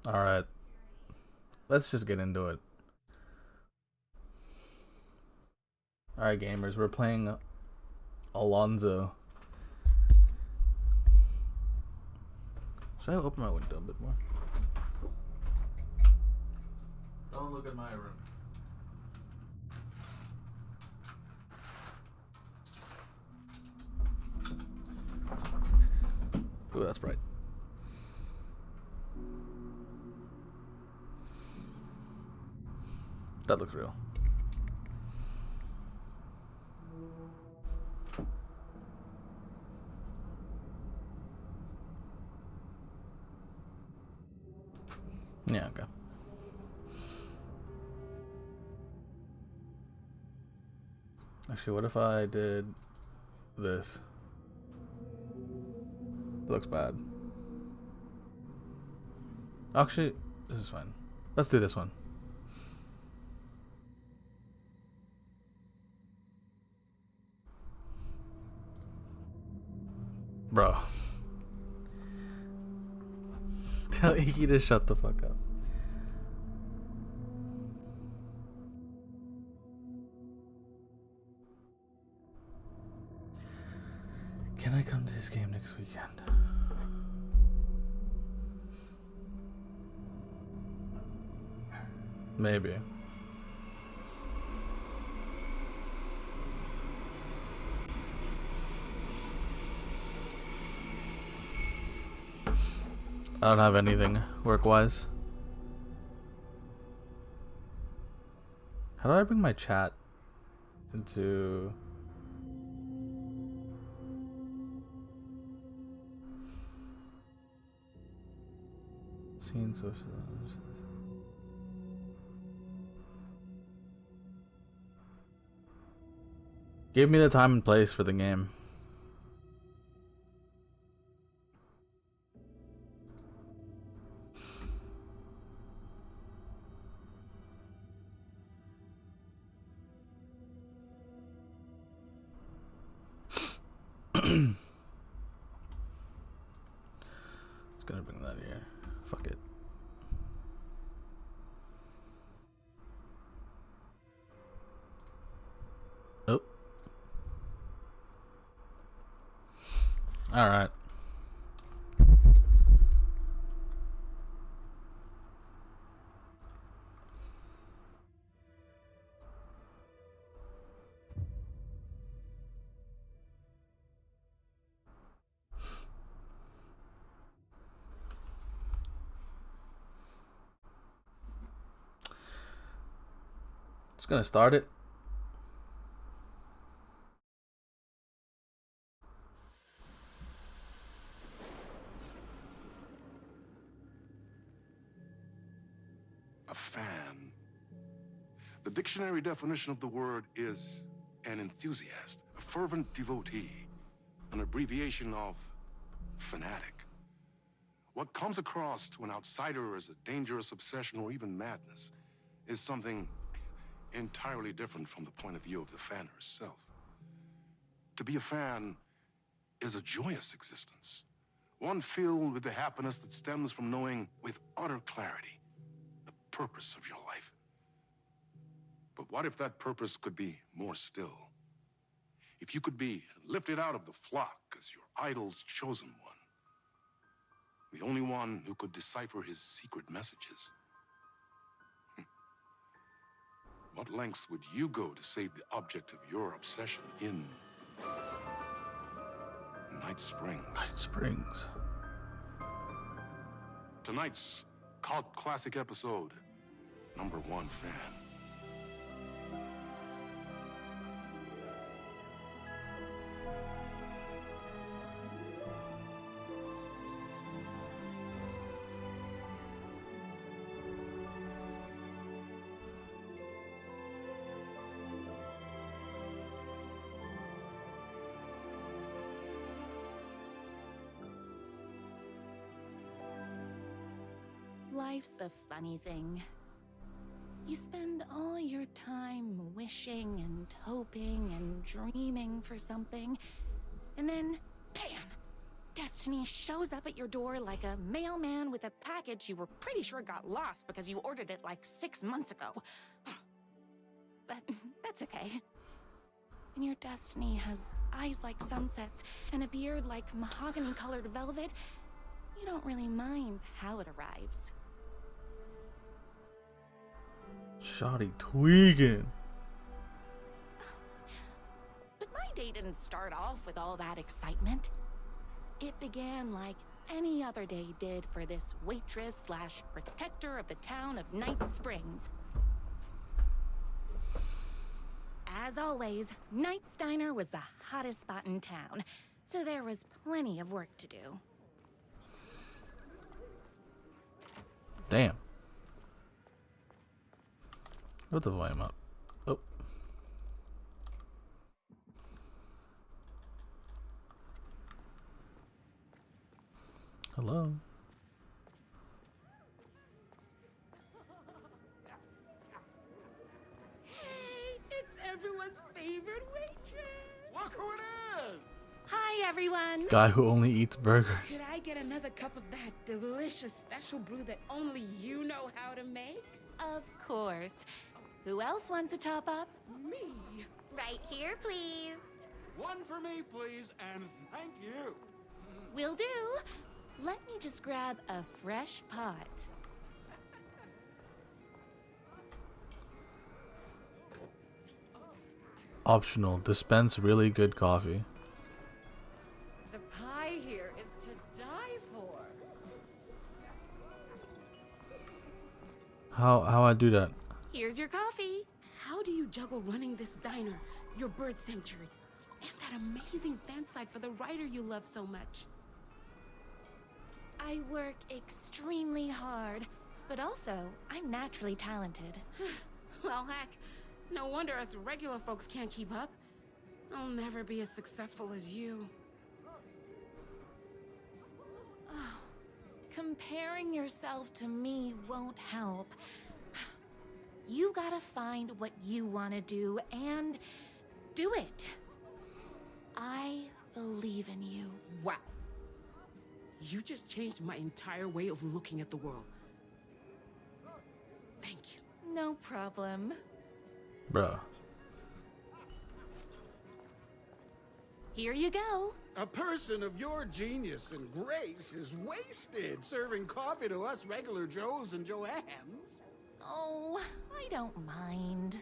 Alright, let's just get into it. Alright, gamers, we're playing Alonso. Should I open my window a bit more? Don't look at my room. Ooh, that's bright. That looks real. Yeah, okay. Actually, what if I did this? It looks bad. Actually, this is fine. Let's do this one. Bro. Tell Iki to shut the fuck up. Can I come to his game next weekend? Maybe. I don't have anything work-wise. How do I bring my chat into... Scene social... Give me the time and place for the game. Just gonna bring that here. Fuck it. Oh. Alright. Just gonna start it. A fan. The dictionary definition of the word is an enthusiast, a fervent devotee, an abbreviation of fanatic. What comes across to an outsider as a dangerous obsession or even madness is something entirely different from the point of view of the fan herself. To be a fan is a joyous existence, one filled with the happiness that stems from knowing with utter clarity the purpose of your life. But what if that purpose could be more still? If you could be lifted out of the flock as your idol's chosen one, the only one who could decipher his secret messages. What lengths would you go to save the object of your obsession in Night Springs? Night Springs. Tonight's cult classic episode, number one fan. Life's a funny thing. You spend all your time wishing and hoping and dreaming for something, and then, bam! destiny shows up at your door like a mailman with a package you were pretty sure got lost because you ordered it like 6 months ago. But that's okay. When your destiny has eyes like sunsets and a beard like mahogany-colored velvet, you don't really mind how it arrives. Shawty tweaking. But my day didn't start off with all that excitement. It began like any other day did for this waitress slash protector of the town of Night Springs. As always, Knight's Diner was the hottest spot in town, so there was plenty of work to do. Damn. Put the volume up. Oh. Hello. Hey, it's everyone's favorite waitress. Look who it is! Hi, everyone. Guy who only eats burgers. Could I get another cup of that delicious special brew that only you know how to make? Of course. Who else wants a top up? Me. Right here, please. One for me, please, and thank you. Will do. Let me just grab a fresh pot. Optional. Dispense really good coffee. The pie here is to die for. How I do that? Here's your coffee. How do you juggle running this diner, your bird sanctuary, and that amazing fan site for the writer you love so much? I work extremely hard, but also I'm naturally talented. Well, heck, no wonder us regular folks can't keep up. I'll never be as successful as you. Comparing yourself to me won't help. You gotta find what you want to do and do it. I believe in you. Wow. You just changed my entire way of looking at the world. Thank you. No problem. Bruh. Here you go. A person of your genius and grace is wasted serving coffee to us regular Joes and Joannes. Oh, I don't mind.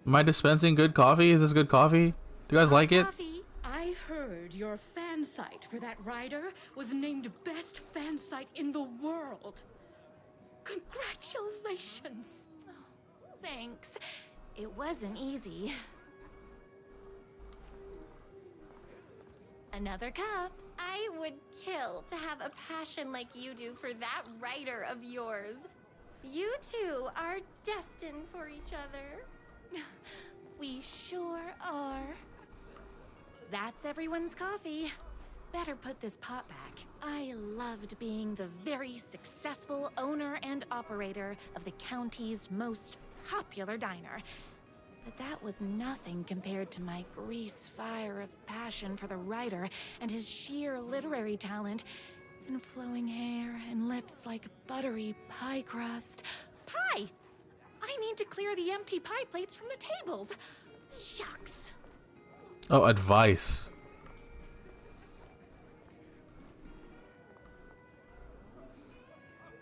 Am I dispensing good coffee? Is this good coffee? Do you guys like it? Coffee. I heard your fan site for that writer was named best fan site in the world. Congratulations! Thanks. It wasn't easy. Another cup. I would kill to have a passion like you do for that writer of yours. You two are destined for each other. We sure are. That's everyone's coffee. Better put this pot back. I loved being the very successful owner and operator of the county's most popular diner. But that was nothing compared to my grease fire of passion for the writer and his sheer literary talent and flowing hair and lips like buttery pie crust. Pie! I need to clear the empty pie plates from the tables. Shucks. Oh, advice.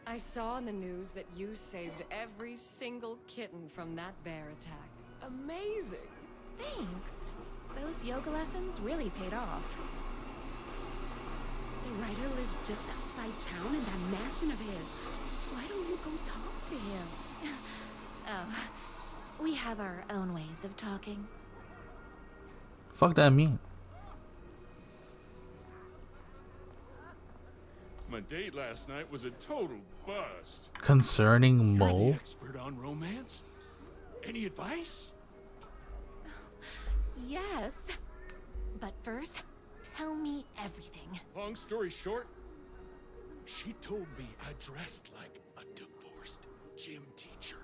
I saw in the news that you saved every single kitten from that bear attack. Amazing! Thanks. Those yoga lessons really paid off. The writer lives just outside town in that mansion of his. Why don't you go talk to him? Oh, we have our own ways of talking. Fuck that mean? My date last night was a total bust. Concerning You're the Mo? expert on romance. Any advice? Yes. But first, tell me everything. Long story short, she told me I dressed like a divorced gym teacher.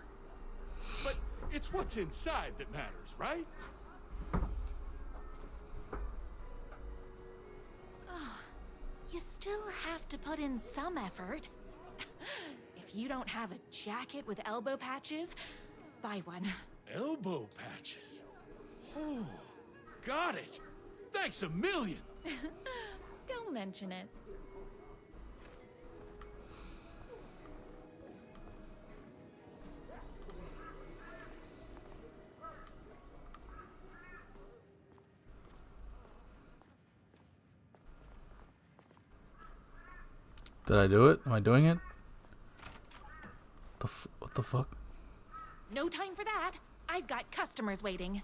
But it's what's inside that matters, right? still have to put in some effort. If you don't have a jacket with elbow patches, buy one. Elbow patches. Oh, got it. Thanks a million. Don't mention it. Did I do it? Am I doing it? What the fuck? No time for that. I've got customers waiting.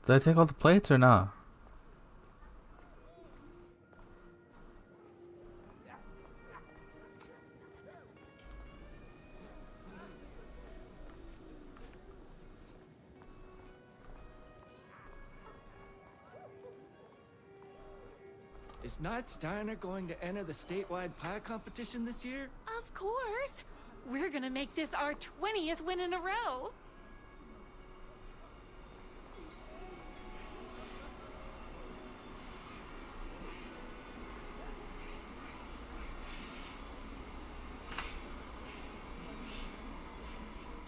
Did I take all the plates or not? Is Knight's Diner going to enter the statewide pie competition this year? Of course. We're gonna make this our 20th win in a row.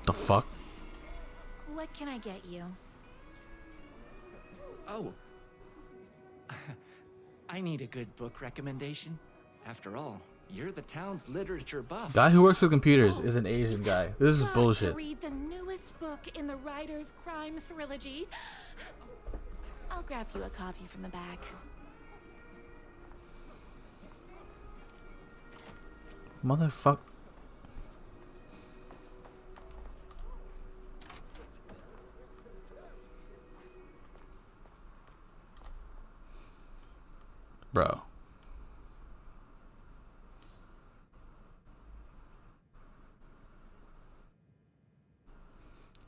The fuck? What can I get you? Oh. I need a good book recommendation. After all, you're the town's literature buff. Guy who works with computers is an Asian guy. This is Got bullshit. to read the newest book in the Writer's Crime Trilogy. I'll grab you a copy from the back. Motherfuck. Bro.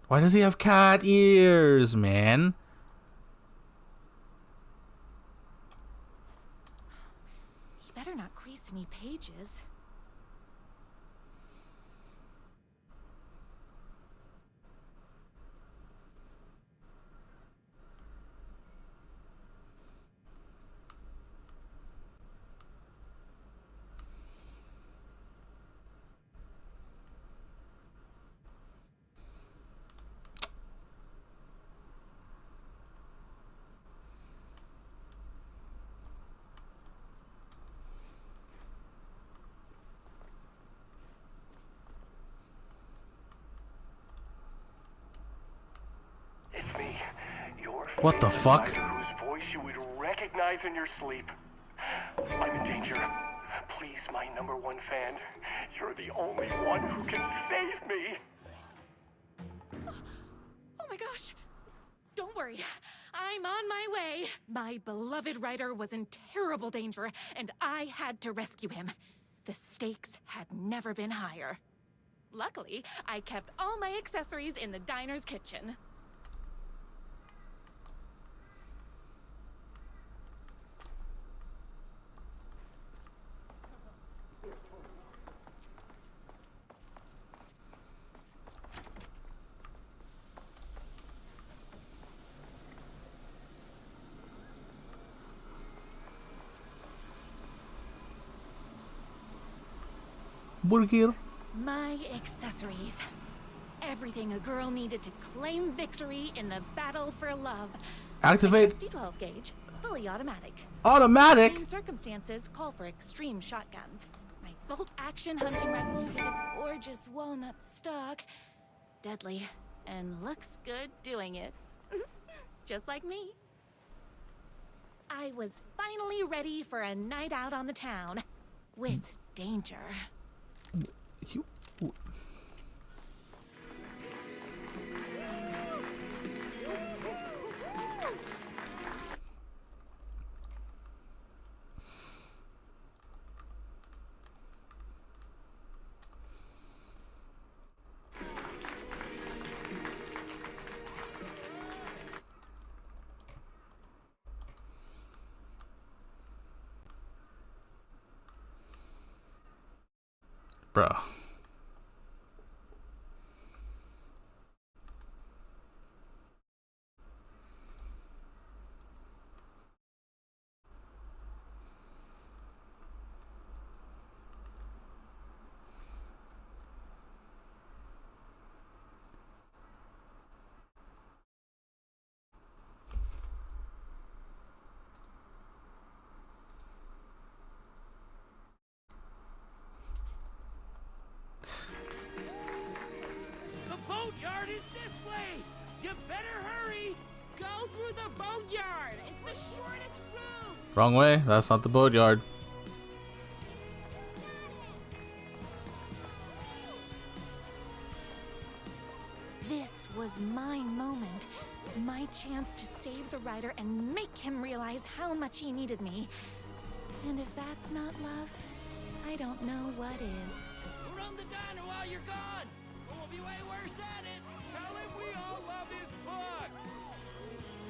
Why does he have cat ears, man? He better not crease any pages. It's me, your What the fuck? writer whose voice you would recognize in your sleep. I'm in danger. Please, my #1 fan, you're the only one who can save me. Oh my gosh! Don't worry, I'm on my way. My beloved writer was in terrible danger, and I had to rescue him. The stakes had never been higher. Luckily, I kept all my accessories in the diner's kitchen. Burger. My accessories. Everything a girl needed to claim victory in the battle for love. Activate. A 12 gauge, fully automatic. Automatic. Extreme circumstances call for extreme shotguns. My bolt-action hunting rifle with a gorgeous walnut stock. Deadly, and looks good doing it. Just like me. I was finally ready for a night out on the town. With danger. You. Bro. Wrong way. That's not the boatyard. This was my moment. My chance to save the writer and make him realize how much he needed me. And if that's not love, I don't know what is. Run the diner while you're gone! Or we'll be way worse at it! Tell him we all love his books!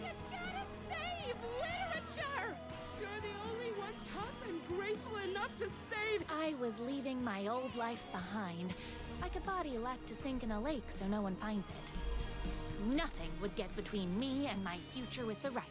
You gotta save literature! You're the only one tough and graceful enough to save. I was leaving my old life behind, like a body left to sink in a lake so no one finds it. Nothing would get between me and my future with the writer.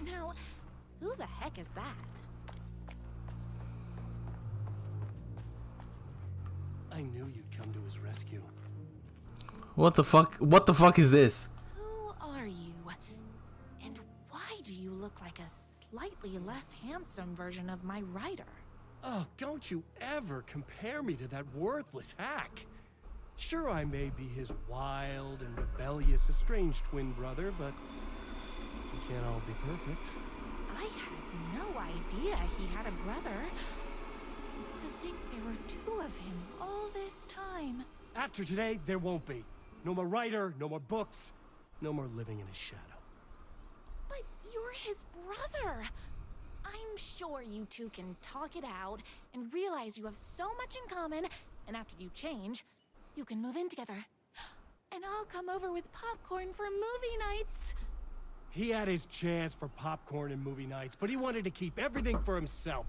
Now, who the heck is that? I knew you'd come to his rescue. What the fuck? What the fuck is this? Who are you? And why do you look like a slightly less handsome version of my writer? Oh, don't you ever compare me to that worthless hack. Sure, I may be his wild and rebellious estranged twin brother, but we can't all be perfect. I had no idea he had a brother. To think there were two of him all this time. After today, there won't be. No more writer, no more books, no more living in his shadow. But you're his brother. I'm sure you two can talk it out and realize you have so much in common, and after you change, you can move in together. And I'll come over with popcorn for movie nights. He had his chance for popcorn and movie nights, but he wanted to keep everything for himself.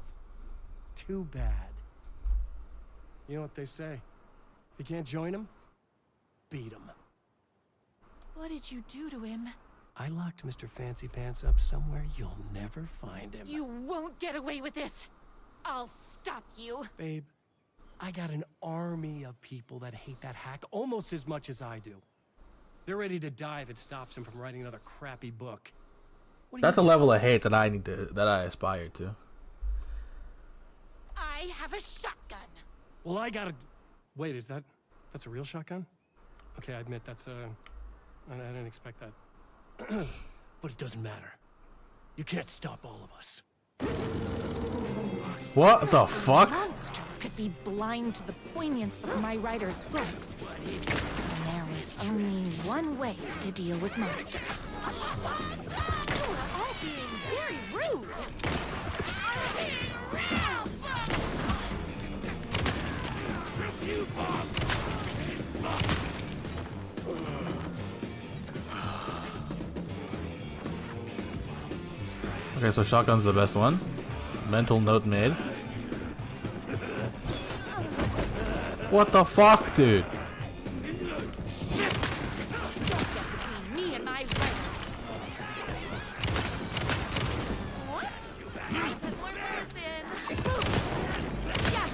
Too bad. You know what they say? You can't join him? Beat him. What did you do to him? I locked Mr. Fancy Pants up somewhere you'll never find him. You won't get away with this. I'll stop you. Babe, I got an army of people that hate that hack almost as much as I do. They're ready to die if it stops him from writing another crappy book. That's a level of hate that I aspire to. I have a shotgun. Well, I gotta... Wait, that's a real shotgun? Okay, I admit I didn't expect that. But it doesn't matter. You can't stop all of us. What the fuck? A monster could be blind to the poignance of my writer's books. And there was only one way to deal with monsters. You are all being very rude. Okay, so shotgun's the best one. Mental note made. What the fuck, dude? Between me and my writer. Whoops! I put more bullets in. Yes!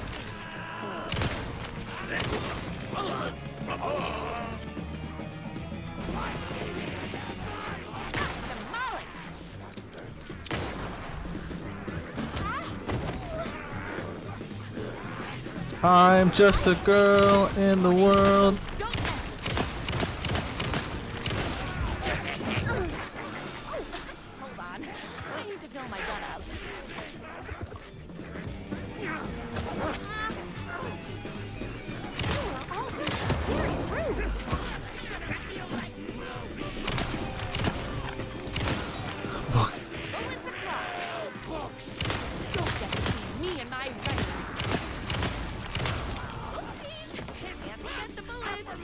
I'm just a girl in the world. Hold on. I need to fill my gun up. All very rude. Bullets across. Don't get between me and my writer. Oopsies! Can't forget the bullets.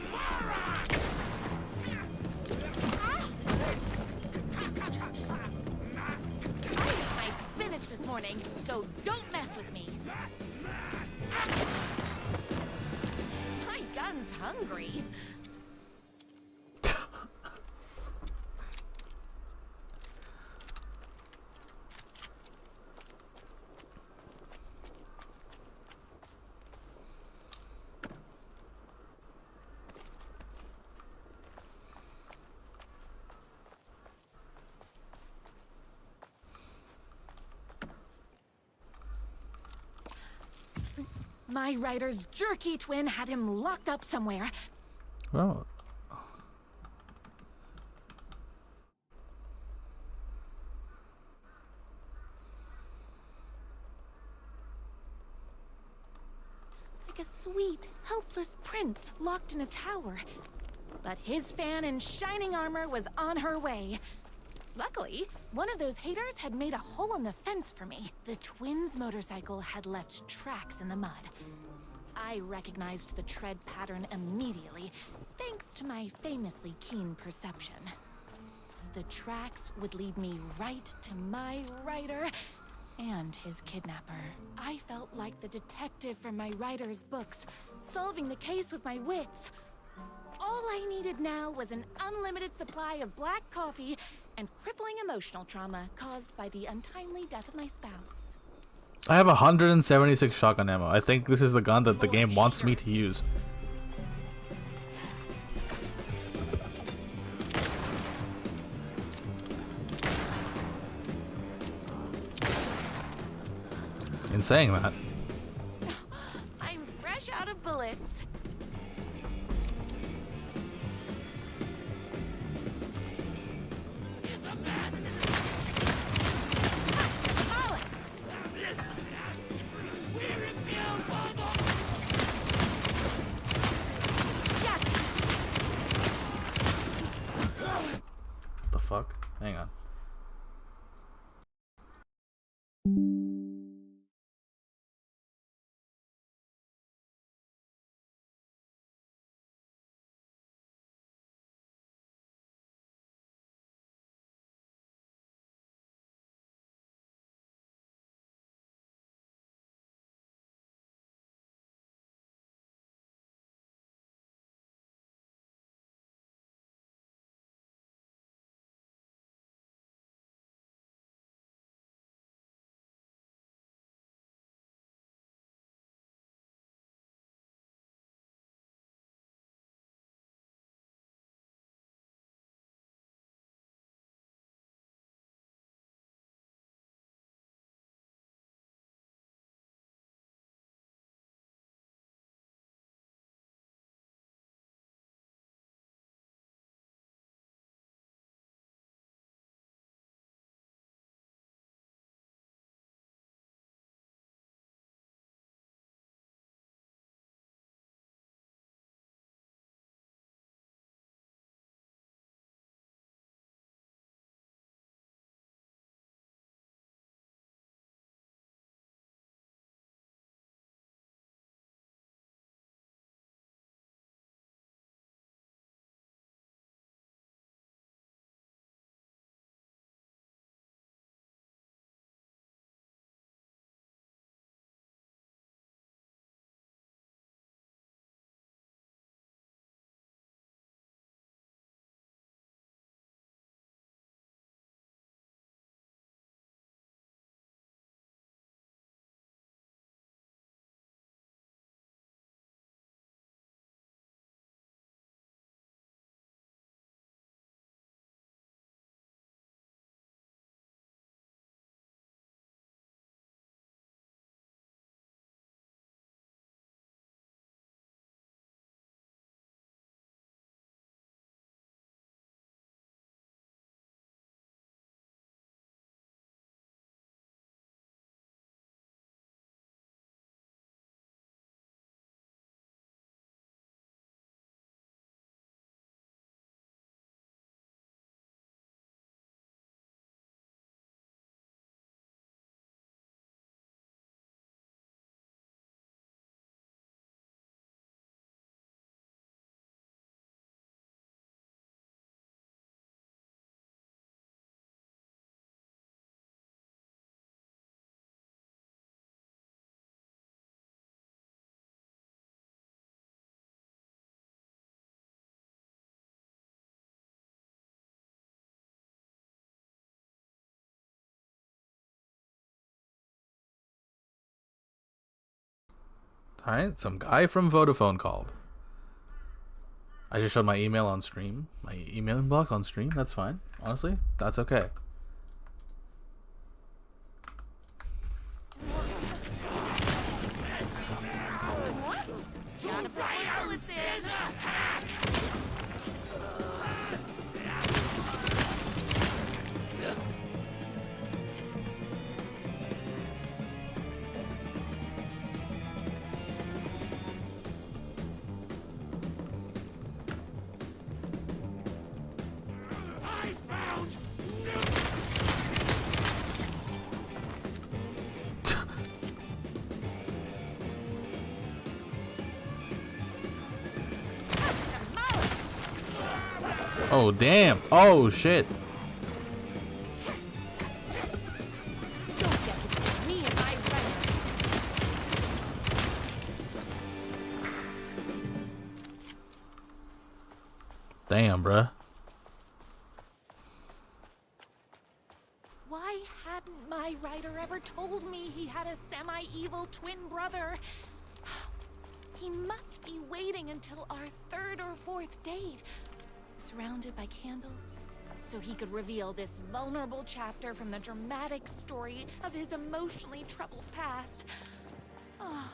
I ate my spinach this morning, so don't mess with me. My gun's hungry. My writer's jerky twin had him locked up somewhere. Well, Like a sweet, helpless prince locked in a tower. But his fan in shining armor was on her way. Luckily, one of those haters had made a hole in the fence for me. The twins' motorcycle had left tracks in the mud. I recognized the tread pattern immediately, thanks to my famously keen perception. The tracks would lead me right to my writer and his kidnapper. I felt like the detective from my writer's books, solving the case with my wits. All I needed now was an unlimited supply of black coffee and crippling emotional trauma caused by the untimely death of my spouse. I have 176 shotgun ammo. I think this is the gun that the game wants me to use. In saying that, I'm fresh out of bullets. It's a mess! Alex! We refuse Bubba! Yes! the fuck? Hang on. Alright, some guy from Vodafone called. I just showed my email on stream. My email inbox on stream. That's fine. Honestly, that's okay. Oh, damn. Oh, shit. Don't get between me and my rider. Damn, bruh. Why hadn't my rider ever told me he had a semi-evil twin brother? He must be waiting until our third or fourth date, surrounded by candles, so he could reveal this vulnerable chapter from the dramatic story of his emotionally troubled past. Oh,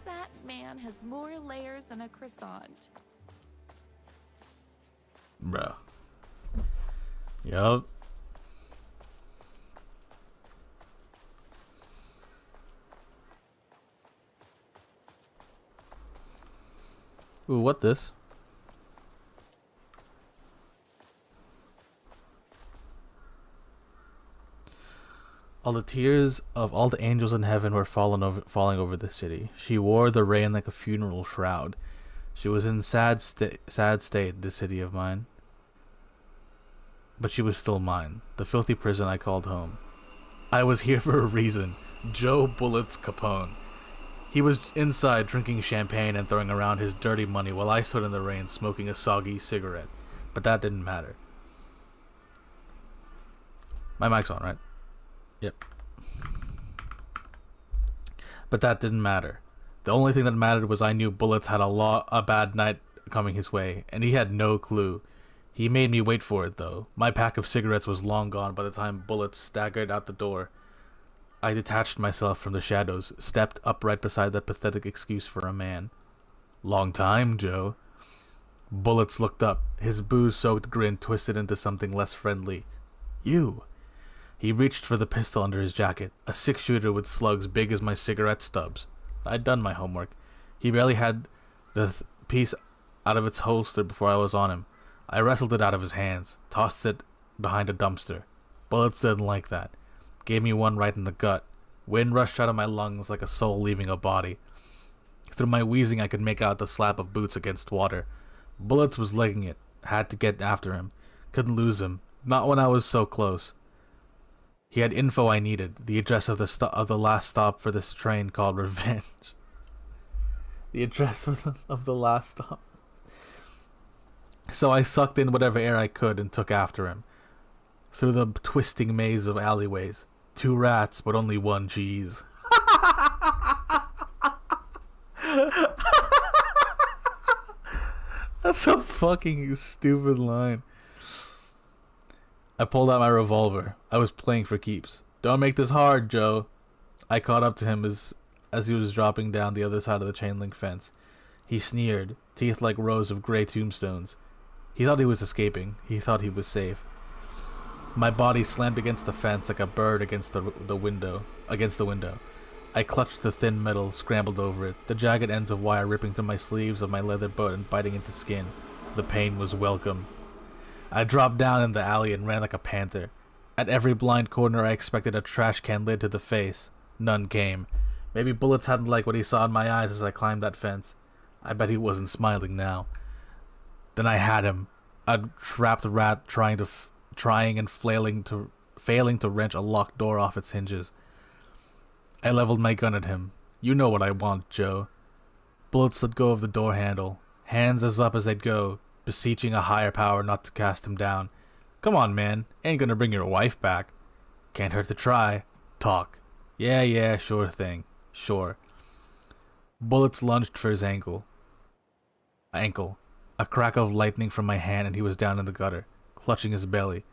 that man has more layers than a croissant. Bruh. Yup. Ooh, what this? All the tears of all the angels in heaven were falling over the city. She wore the rain like a funeral shroud. She was in sad state, this city of mine. But she was still mine, the filthy prison I called home. I was here for a reason. Joe Bullets Capone. He was inside drinking champagne and throwing around his dirty money while I stood in the rain smoking a soggy cigarette. But that didn't matter. My mic's on, right? Yep. But that didn't matter. The only thing that mattered was I knew Bullets had a bad night coming his way, and he had no clue. He made me wait for it, though. My pack of cigarettes was long gone by the time Bullets staggered out the door. I detached myself from the shadows, stepped upright beside that pathetic excuse for a man. Long time, Joe. Bullets looked up, his booze-soaked grin twisted into something less friendly. You. He reached for the pistol under his jacket, a six-shooter with slugs big as my cigarette stubs. I'd done my homework. He barely had the piece out of its holster before I was on him. I wrestled it out of his hands, tossed it behind a dumpster. Bullets didn't like that. Gave me one right in the gut. Wind rushed out of my lungs like a soul leaving a body. Through my wheezing I could make out the slap of boots against water. Bullets was legging it. Had to get after him. Couldn't lose him. Not when I was so close. He had info I needed. The address of the last stop for this train called Revenge. The address of the last stop. So I sucked in whatever air I could and took after him. Through the twisting maze of alleyways. 2 rats, but only 1 cheese. That's a fucking stupid line. I pulled out my revolver. I was playing for keeps. Don't make this hard, Joe. I caught up to him as he was dropping down the other side of the chain link fence. He sneered, teeth like rows of gray tombstones. He thought he was escaping. He thought he was safe. My body slammed against the fence like a bird against the window. I clutched the thin metal, scrambled over it, the jagged ends of wire ripping through my sleeves of my leather boat and biting into skin. The pain was welcome. I dropped down in the alley and ran like a panther. At every blind corner I expected a trash can lid to the face. None came. Maybe Bullets hadn't liked what he saw in my eyes as I climbed that fence. I bet he wasn't smiling now. Then I had him. A trapped rat trying and failing to wrench a locked door off its hinges. I leveled my gun at him. You know what I want, Joe. Bullets let go of the door handle, hands as up as they'd go, beseeching a higher power not to cast him down. Come on, man. Ain't gonna bring your wife back. Can't hurt to try. Talk. Yeah, sure thing. Sure. Bullets lunged for his ankle. A crack of lightning from my hand and he was down in the gutter, clutching his belly.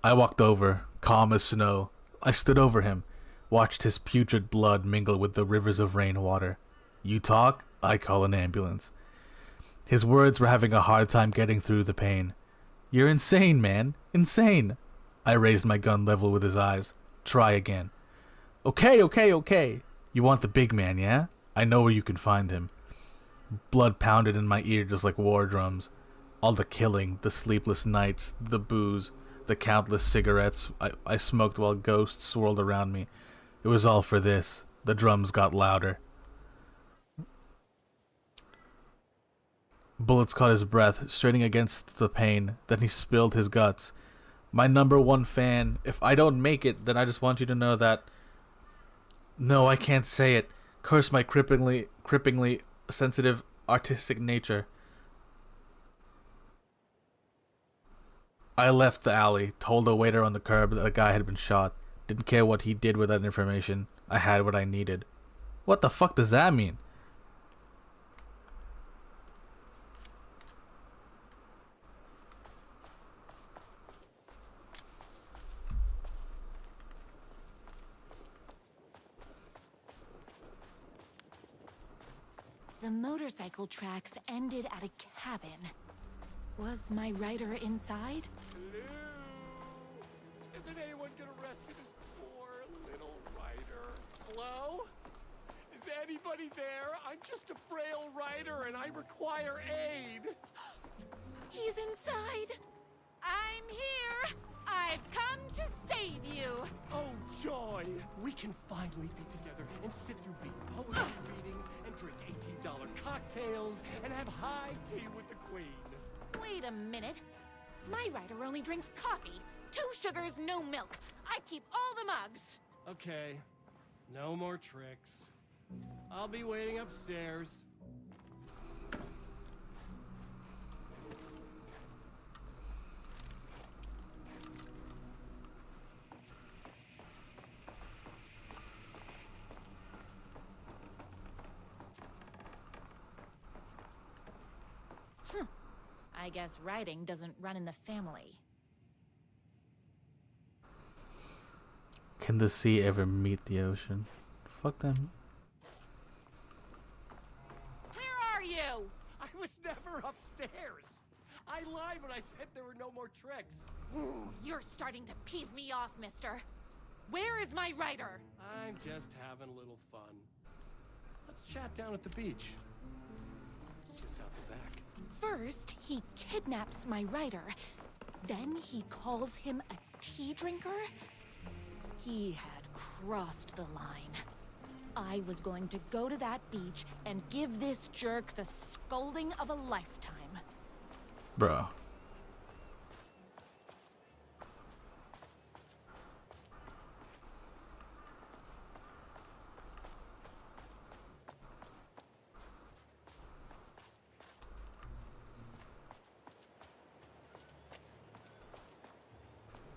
I walked over, calm as snow. I stood over him, watched his putrid blood mingle with the rivers of rainwater. You talk, I call an ambulance. His words were having a hard time getting through the pain. You're insane, man. Insane. I raised my gun level with his eyes. Try again. Okay. You want the big man, yeah? I know where you can find him. Blood pounded in my ear just like war drums. All the killing, the sleepless nights, the booze, the countless cigarettes I smoked while ghosts swirled around me. It was all for this. The drums got louder. Bullets caught his breath, straining against the pain. Then he spilled his guts. My #1 fan, if I don't make it, then I just want you to know that... No, I can't say it. Curse my cripplingly sensitive artistic nature. I left the alley, told a waiter on the curb that a guy had been shot. Didn't care what he did with that information. I had what I needed. What the fuck does that mean? The motorcycle tracks ended at a cabin. Was my rider inside? Hello? Isn't anyone gonna rescue this poor little rider? Hello? Is anybody there? I'm just a frail rider and I require aid. He's inside. I'm here. I've come to save you. Oh, joy! We can finally be together and sit through big poetry readings and drink $18 cocktails and have high tea with the queen. Wait a minute. My rider only drinks coffee. 2 sugars, no milk. I keep all the mugs. Okay, no more tricks. I'll be waiting upstairs. I guess riding doesn't run in the family. Can the sea ever meet the ocean? Fuck them. Where are you? I was never upstairs. I lied when I said there were no more tricks. You're starting to peeve me off, mister. Where is my rider? I'm just having a little fun. Let's chat down at the beach. It's just out the back. First, he kidnaps my rider. Then he calls him a tea drinker. He had crossed the line. I was going to go to that beach and give this jerk the scolding of a lifetime. Bro.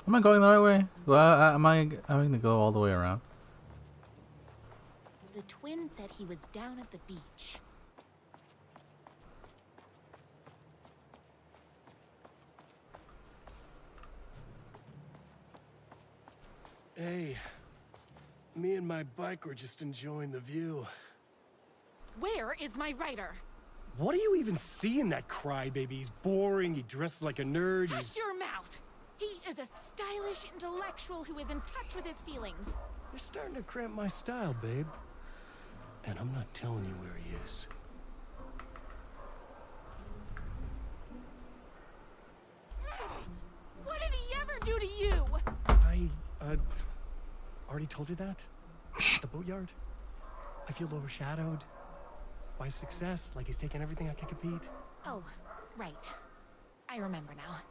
Am I going the right way? Well, am I having to go all the way around? The twin said he was down at the beach. Hey, me and my bike were just enjoying the view. Where is my rider? What do you even see in that crybaby? He's boring, he dresses like a nerd, Hush your mouth! He is a stylish intellectual who is in touch with his feelings. You're starting to cramp my style, babe. And I'm not telling you where he is. What did he ever do to you? I, already told you that? The boatyard? I feel overshadowed by success, like he's taking everything I can compete. Oh, right. I remember now.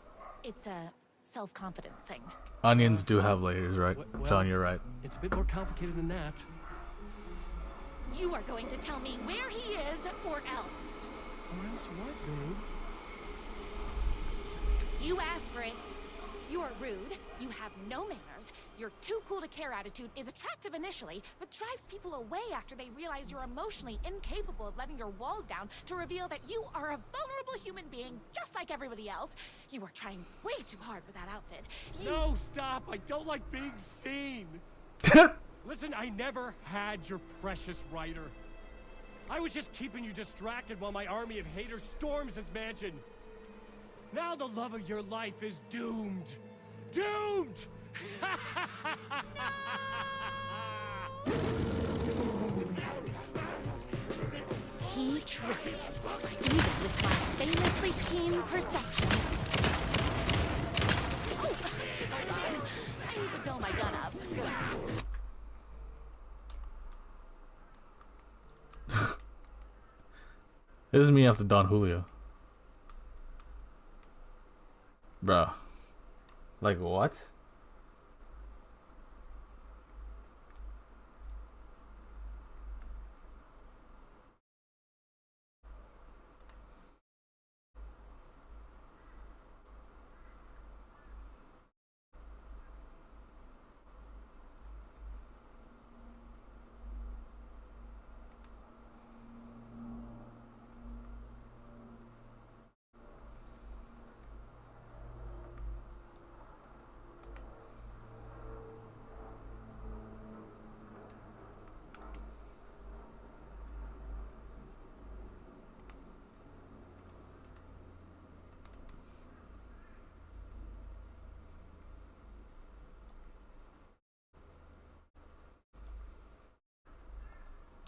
It's a self-confidence thing. Onions do have layers, right? Well, John, you're right. It's a bit more complicated than that. You are going to tell me where he is, or else. Or else what, babe? You asked for it. You're rude. You have no manners. Your too cool to care attitude is attractive initially, but drives people away after they realize you're emotionally incapable of letting your walls down to reveal that you are a vulnerable human being just like everybody else. You are trying way too hard with that outfit. No, stop! I don't like being seen! Listen, I never had your precious rider. I was just keeping you distracted while my army of haters storms this mansion. Now the love of your life is doomed. Doomed! He tricked me, even with my famously keen perception. Oh, hold on. I need to fill my gun up. This is me after Don Julio. Bro. Like what?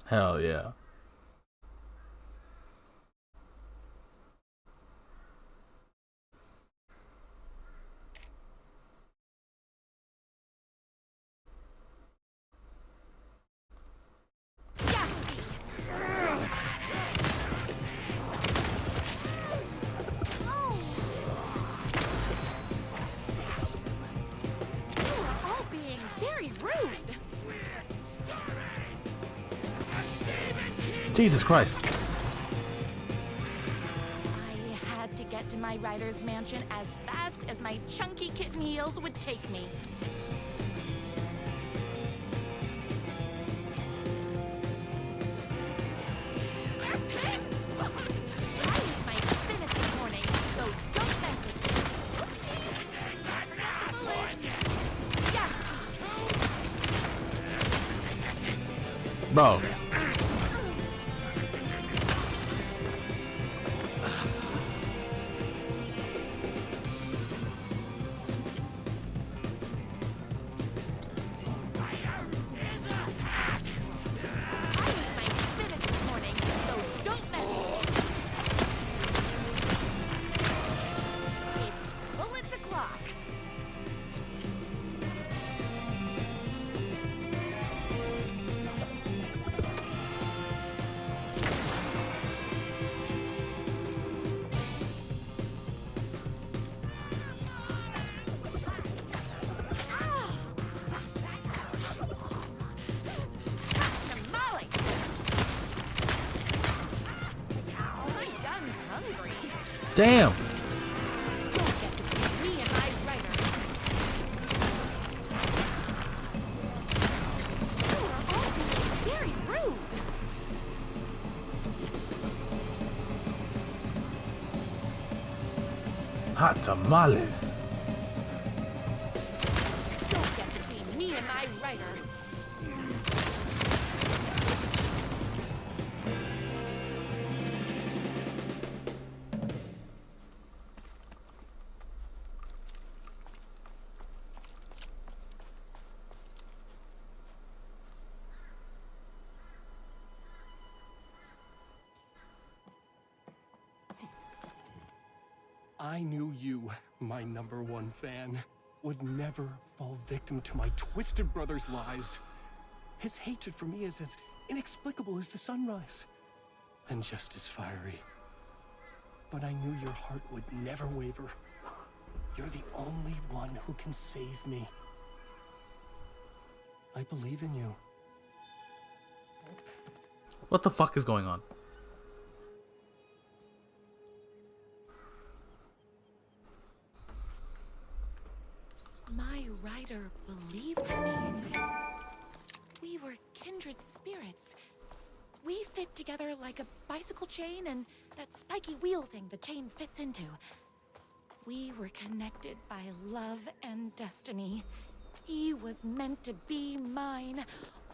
Hell yeah. Jesus Christ. I had to get to my rider's mansion as fast as my chunky kitten heels would take me. I ate my spinach this morning, so don't mess with me. Oopsies! Can't forget the bullets. Bro. Damn. Very rude. Hot tamales. Don't get between me and my rider. I knew you, my #1 fan, would never fall victim to my twisted brother's lies. His hatred for me is as inexplicable as the sunrise, and just as fiery. But I knew your heart would never waver. You're the only one who can save me. I believe in you. What the fuck is going on? My rider believed me. We were kindred spirits. We fit together like a bicycle chain and that spiky wheel thing the chain fits into. We were connected by love and destiny. He was meant to be mine,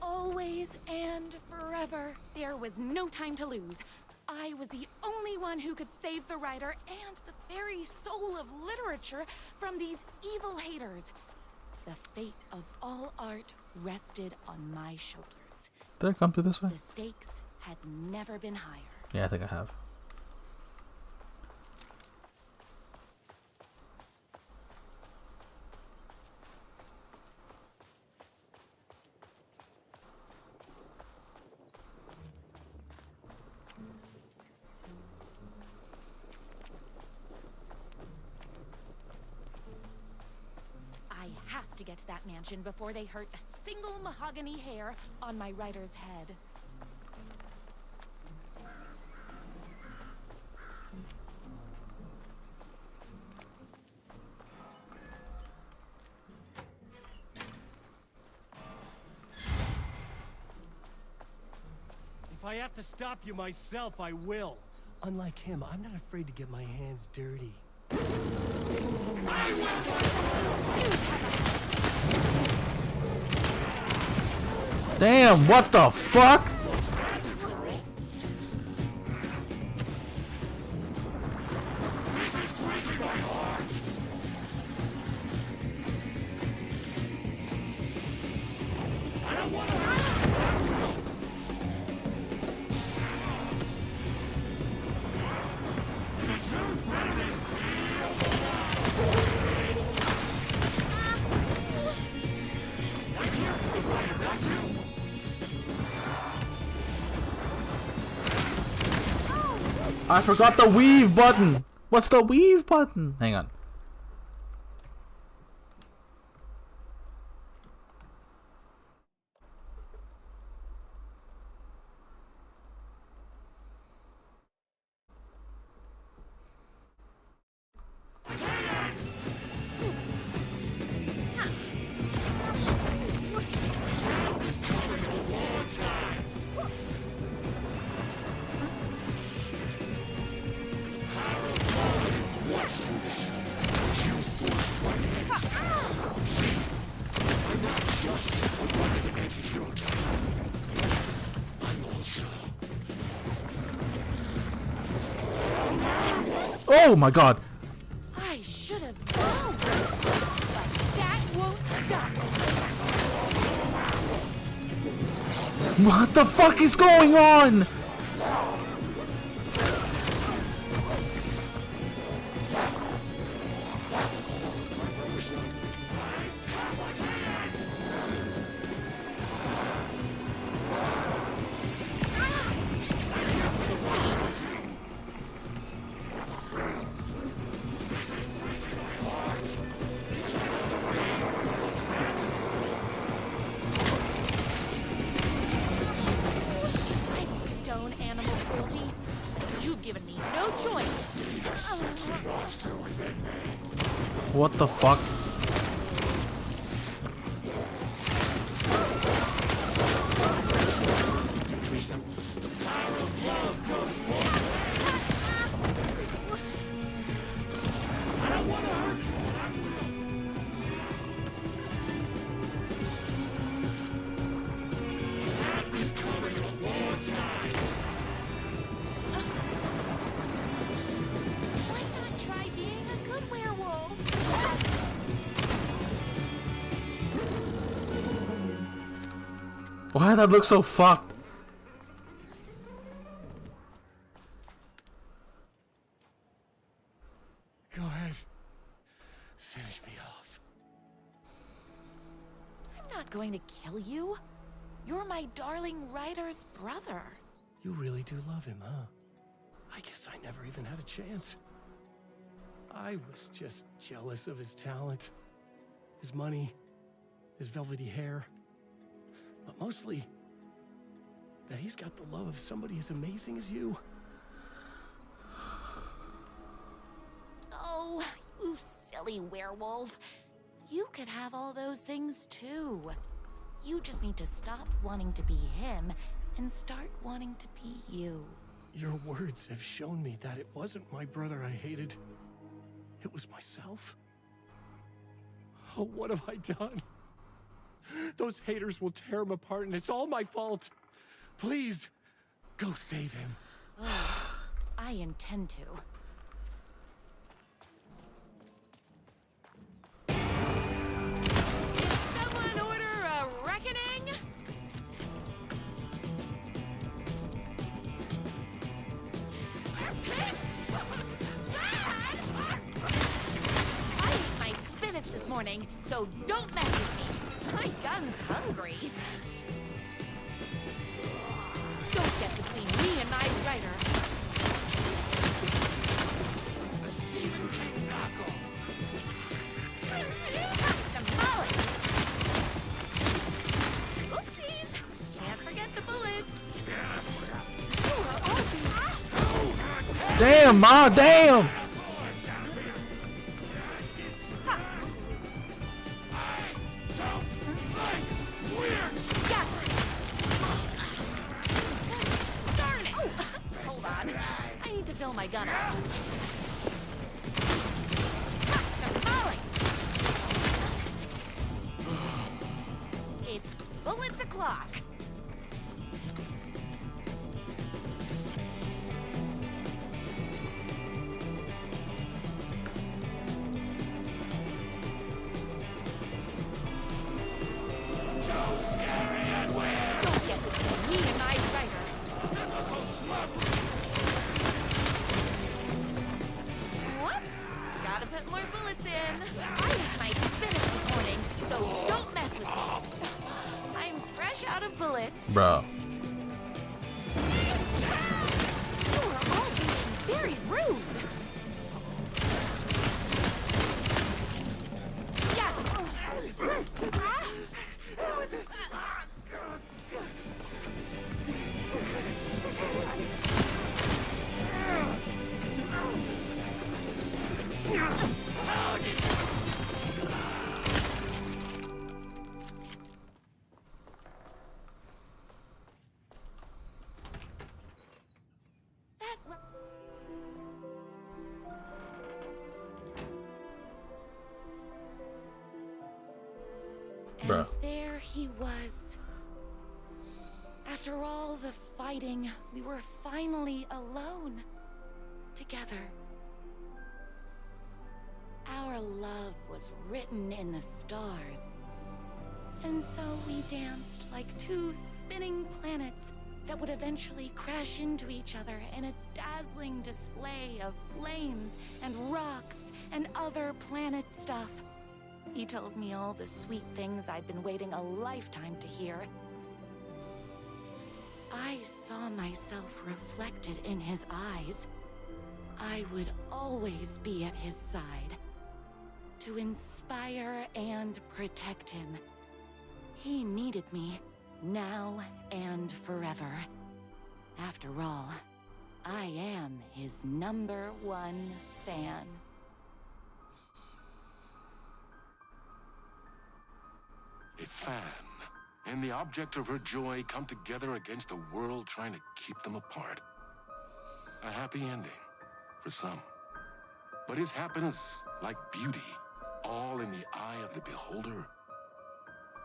always and forever. There was no time to lose. I was the only one who could save the writer and the very soul of literature from these evil haters. The fate of all art rested on my shoulders. Did I come through this way? The stakes had never been higher. Yeah, I think I have. to get to that mansion before they hurt a single mahogany hair on my writer's head. If I have to stop you myself, I will. Unlike him, I'm not afraid to get my hands dirty. Damn, what the fuck? I forgot the weave button. What's the weave button? Hang on. Oh my god. I should have known, but that won't stop. What the fuck is going on? What the fuck? Why that look so fucked? Go ahead. Finish me off. I'm not going to kill you. You're my darling writer's brother. You really do love him, huh? I guess I never even had a chance. I was just jealous of his talent, his money, his velvety hair. But mostly, that he's got the love of somebody as amazing as you. Oh, you silly werewolf. You could have all those things too. You just need to stop wanting to be him and start wanting to be you. Your words have shown me that it wasn't my brother I hated. It was myself. Oh, what have I done? Those haters will tear him apart, and it's all my fault. Please, go save him. Oh, I intend to. Someone order a reckoning? I ate my spinach this morning, so don't mess with me. My gun's hungry. Don't get between me and my writer. A Stephen King knockoff. Tamales. Damn, Ma, damn! Darn it! Hold on. I need to fill my gun up. To falling. It's bullets o'clock. Don't get between me and my writer. Whoops! Gotta put more bullets in. I ate my spinach this morning, so don't mess with me. I'm fresh out of bullets. Bro. You are all being very rude. And Bruh. there he was. After all the fighting, we were finally alone. Together. Our love was written in the stars. And so we danced like two spinning planets that would eventually crash into each other in a dazzling display of flames and rocks and other planet stuff. He told me all the sweet things I'd been waiting a lifetime to hear. I saw myself reflected in his eyes. I would always be at his side, to inspire and protect him. He needed me, now and forever. After all, I am his #1 fan. A fan and the object of her joy come together against a world trying to keep them apart. A happy ending for some. But is happiness, like beauty, all in the eye of the beholder?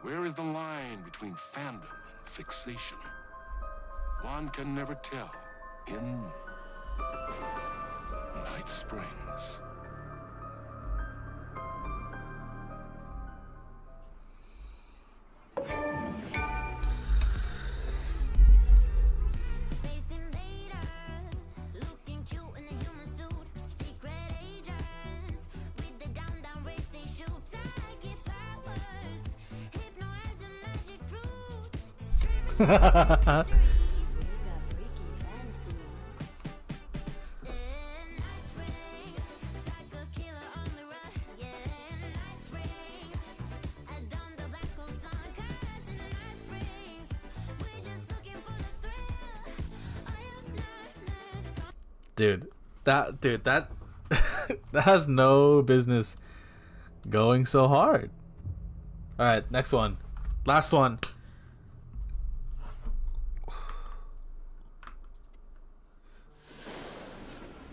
Where is the line between fandom and fixation? One can never tell in Night Springs. Dude, that that has no business going so hard. All right, next one. Last one. A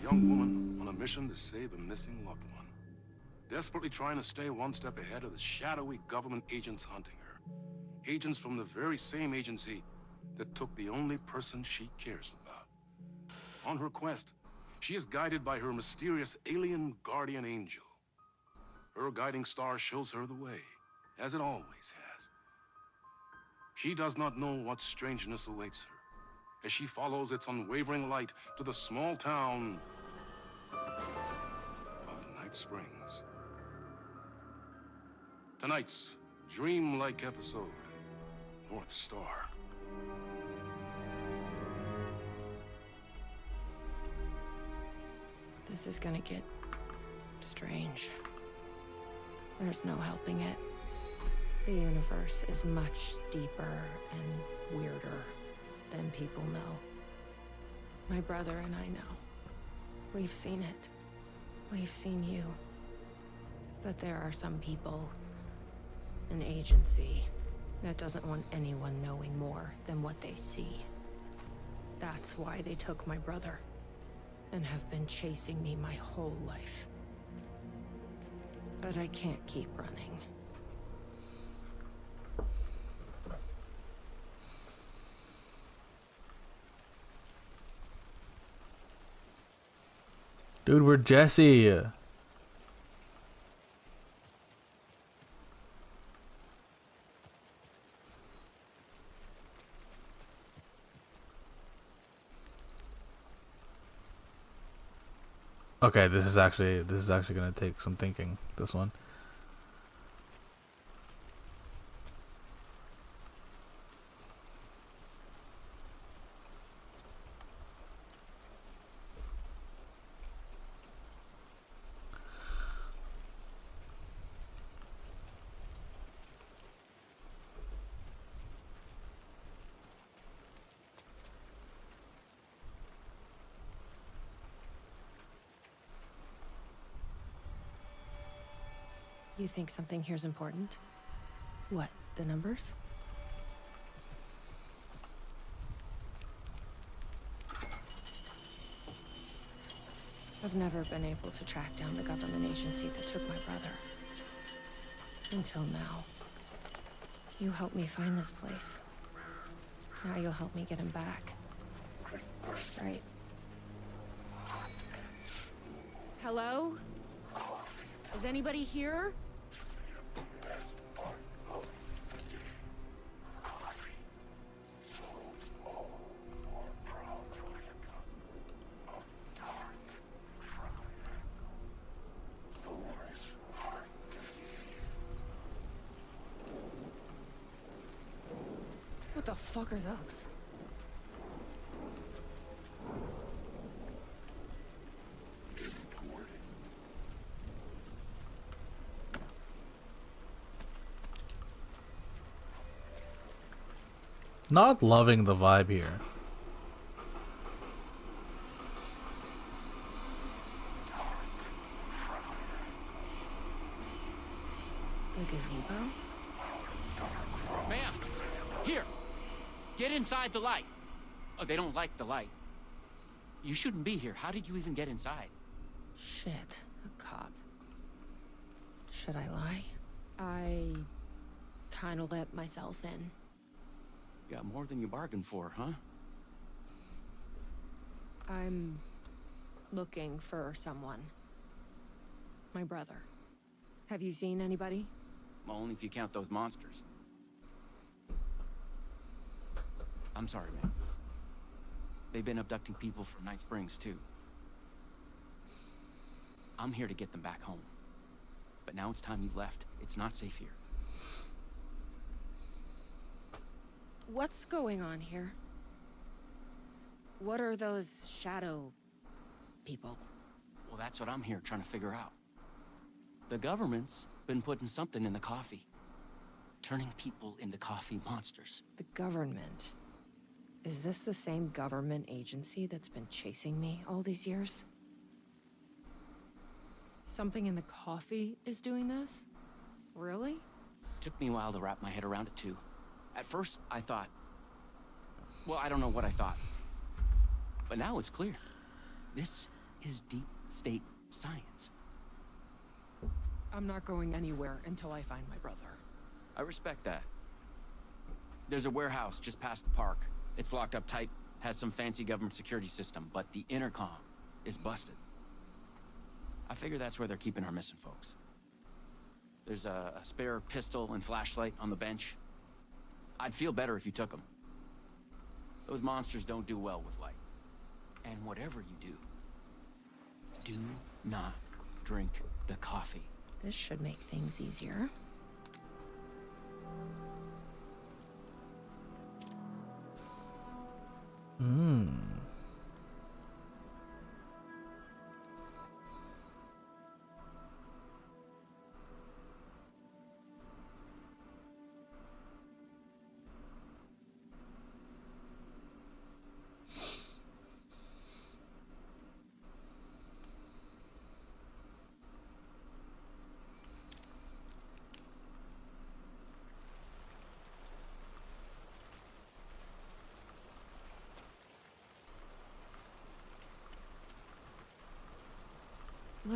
young woman on a mission to save a missing loved one. Desperately trying to stay one step ahead of the shadowy government agents hunting her. Agents from the very same agency that took the only person she cares about. On her quest, she is guided by her mysterious alien guardian angel. Her guiding star shows her the way, as it always has. She does not know what strangeness awaits her, as she follows its unwavering light to the small town of Night Springs. Tonight's dreamlike episode, North Star. This is gonna get strange. There's no helping it. The universe is much deeper and weirder than people know. My brother and I know. We've seen it. We've seen you. But there are some people, an agency, that doesn't want anyone knowing more than what they see. That's why they took my brother, and have been chasing me my whole life. But I can't keep running. Dude, we're Jesse. Okay, this is actually gonna take some thinking, this one. You think something here's important? What, the numbers? I've never been able to track down the government agency that took my brother. Until now. You helped me find this place. Now you'll help me get him back. Right. Hello? Is anybody here? What the fuck are those? Not loving the vibe here. The gazebo? Ma'am, here. Get inside the light. Oh, they don't like the light. You shouldn't be here. How did you even get inside? Shit, a cop. Should I lie? I kinda let myself in. Got more than you bargained for, huh? I'm looking for someone. My brother. Have you seen anybody? Well, only if you count those monsters. I'm sorry, man. They've been abducting people from Night Springs, too. I'm here to get them back home. But now it's time you left. It's not safe here. What's going on here? What are those shadow people? Well, that's what I'm here trying to figure out. The government's been putting something in the coffee. Turning people into coffee monsters. The government? Is this the same government agency that's been chasing me all these years? Something in the coffee is doing this? Really? Took me a while to wrap my head around it, too. At first, I thought... Well, I don't know what I thought. But now it's clear. This is deep state science. I'm not going anywhere until I find my brother. I respect that. There's a warehouse just past the park. It's locked up tight, has some fancy government security system, but the intercom is busted. I figure that's where they're keeping our missing folks. There's a spare pistol and flashlight on the bench. I'd feel better if you took them. Those monsters don't do well with light. And whatever you do not drink the coffee. This should make things easier.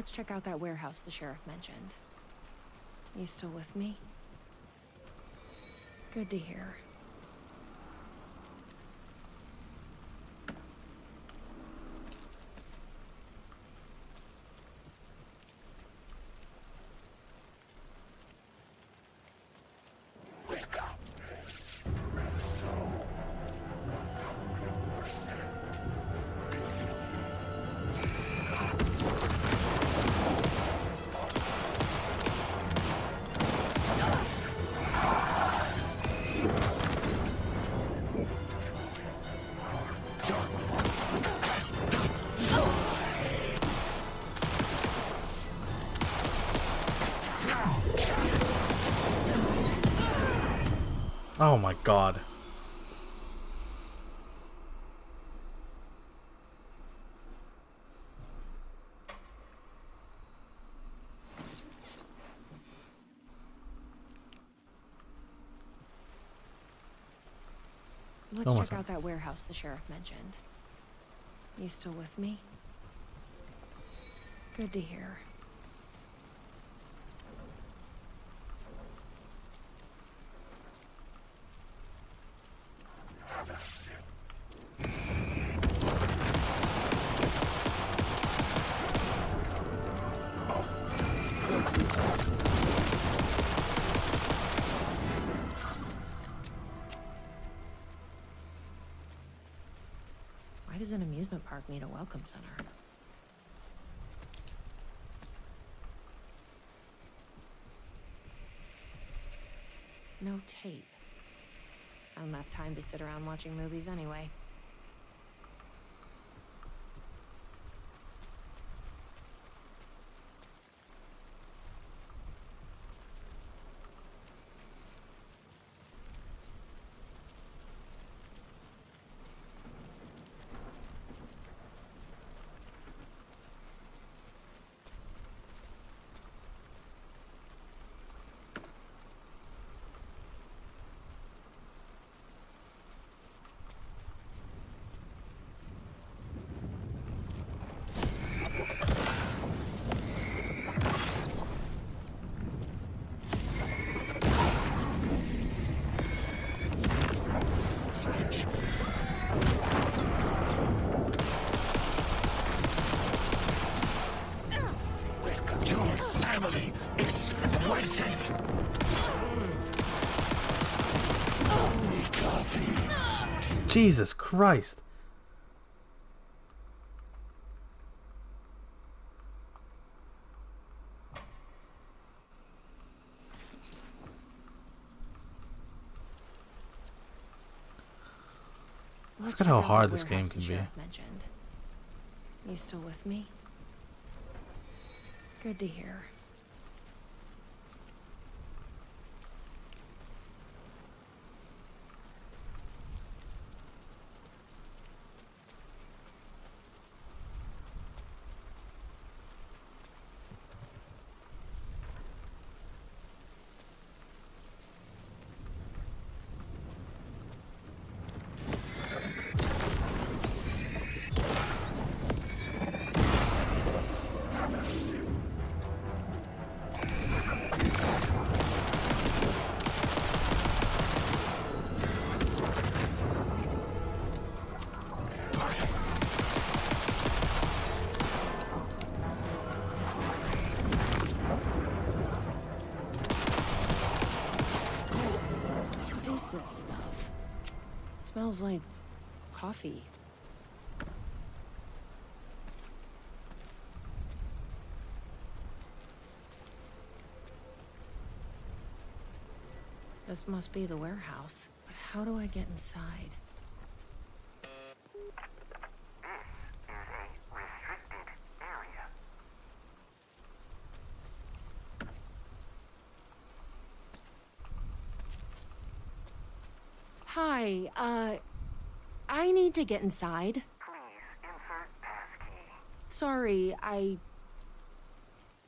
Let's check out that warehouse the sheriff mentioned. You still with me? Good to hear. Oh my god. Let's check out that warehouse the sheriff mentioned. You still with me? Good to hear. Why does an amusement park need a welcome center? No tape. I don't have time to sit around watching movies anyway. Jesus Christ. Look at how hard this game can be. Mentioned. You still with me? Good to hear. Smells like coffee. This must be the warehouse. But how do I get inside? This is a restricted area. Hi, I need to get inside. Please insert passkey. Sorry, I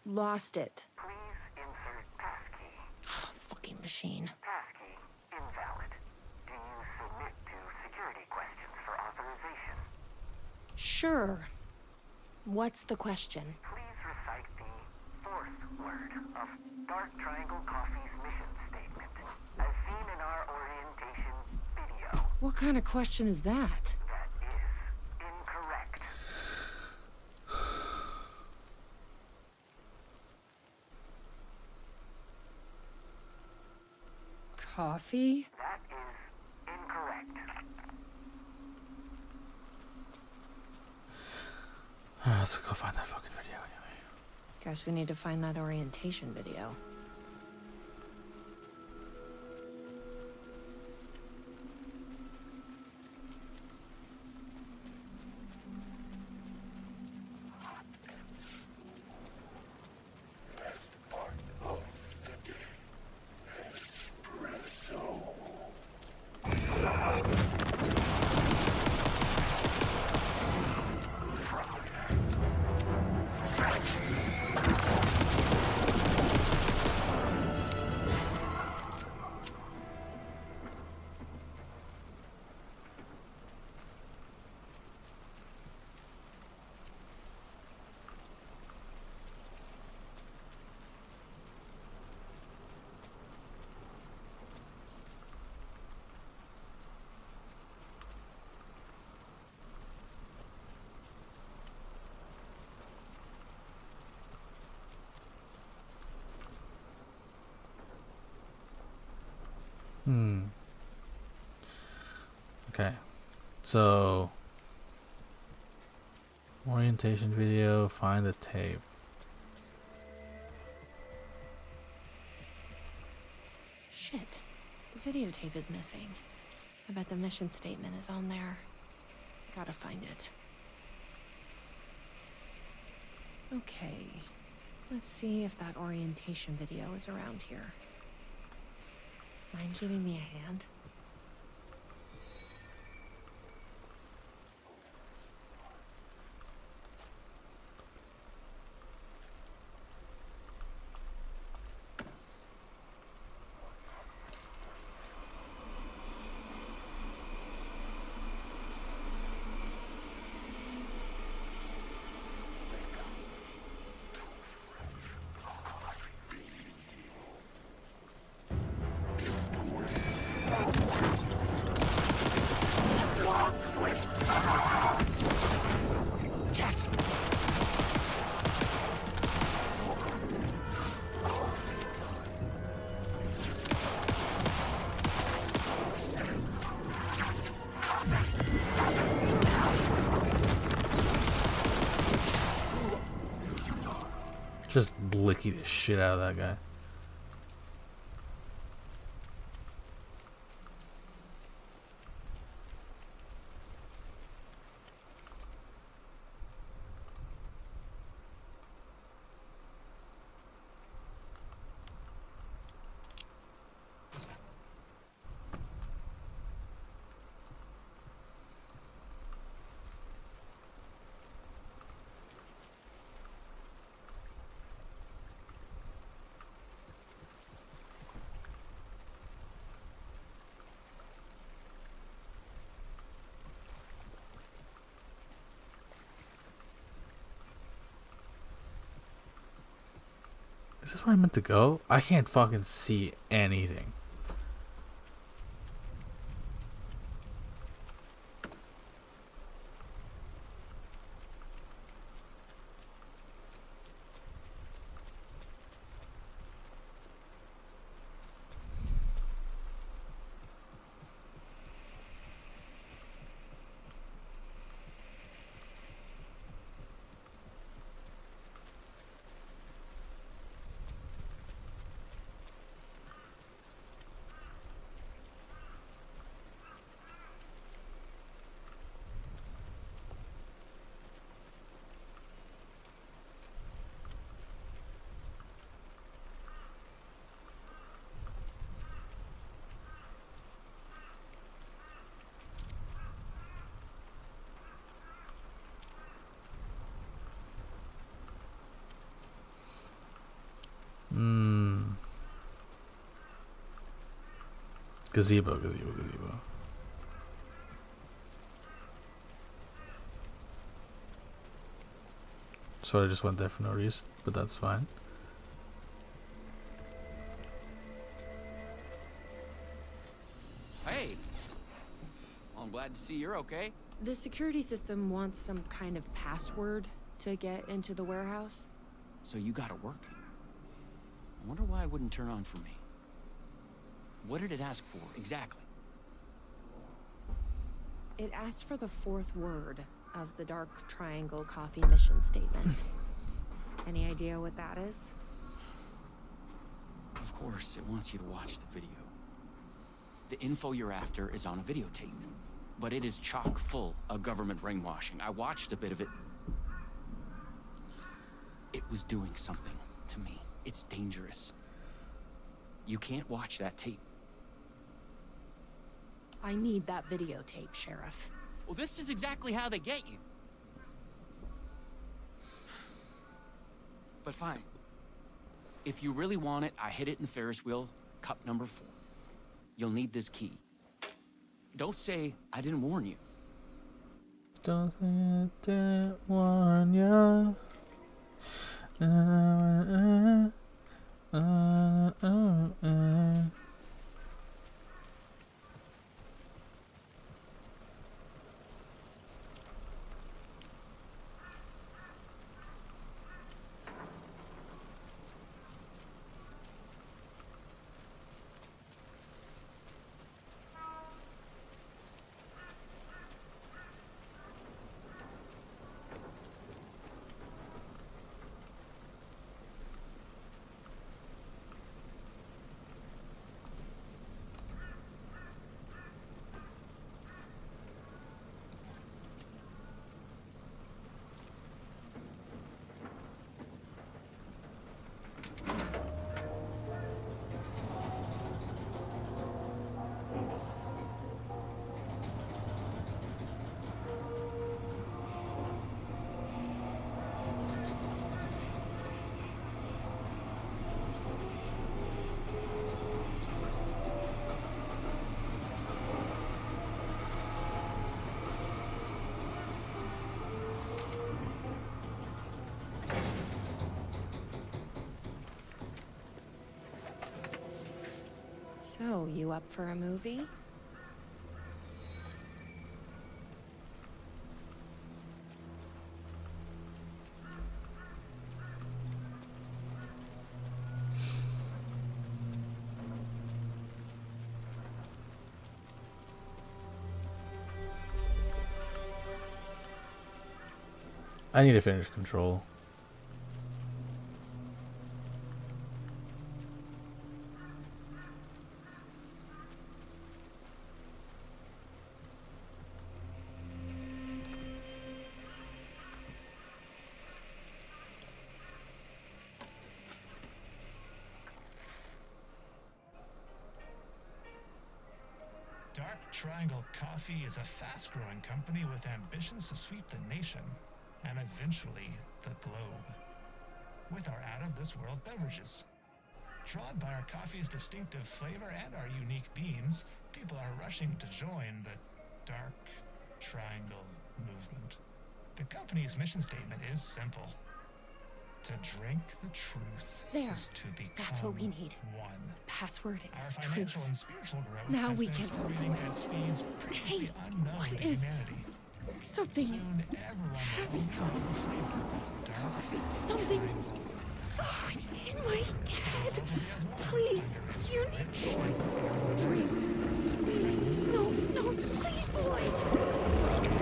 lost it. Please insert passkey. Fucking machine. Passkey invalid. Do you submit to security questions for authorization? Sure. What's the question? Please recite Dark Triangle Coffee's mission statement, as seen in our orientation video. What kind of question is that? That is incorrect. Coffee? That is incorrect. Let's go find that fucking video anyway. Guess we need to find that orientation video. Okay. So orientation video, find the tape. Shit. The videotape is missing. I bet the mission statement is on there. Gotta find it. Okay. Let's see if that orientation video is around here. Mind giving me a hand? Just blicky the shit out of that guy. Is this where I meant to go? I can't fucking see anything. Gazebo. So I just went there for no reason, but that's fine. I'm glad to see you're okay. The security system wants some kind of password to get into the warehouse. So you got it working. I wonder why it wouldn't turn on for me. What did it ask for, exactly? It asked for the fourth word of the Dark Triangle Coffee mission statement. Any idea what that is? Of course, it wants you to watch the video. The info you're after is on a videotape, but it is chock full of government brainwashing. I watched a bit of it. It was doing something to me. It's dangerous. You can't watch that tape. I need that videotape, Sheriff. Well, this is exactly how they get you. But fine. If you really want it, I hid it in the Ferris wheel, cup number 4. You'll need this key. Don't say I didn't warn you. Don't say I didn't warn ya. So, you up for a movie? I need to finish Control. Dark Triangle Coffee is a fast-growing company with ambitions to sweep the nation and eventually the globe with our out-of-this-world beverages. Drawn by our coffee's distinctive flavor and our unique beans, people are rushing to join the Dark Triangle movement. The company's mission statement is simple. To drink the truth There. is to become That's what we need. one. Password Our is financial truth. and spiritual growth Now has we been can- accelerating at speeds previously Hey, unknown what to is- humanity. Something is... Soon everyone will enjoy the flavor of dark. Something is... Oh, in my head. Please, you need to drink. Please, no, please, Lloyd.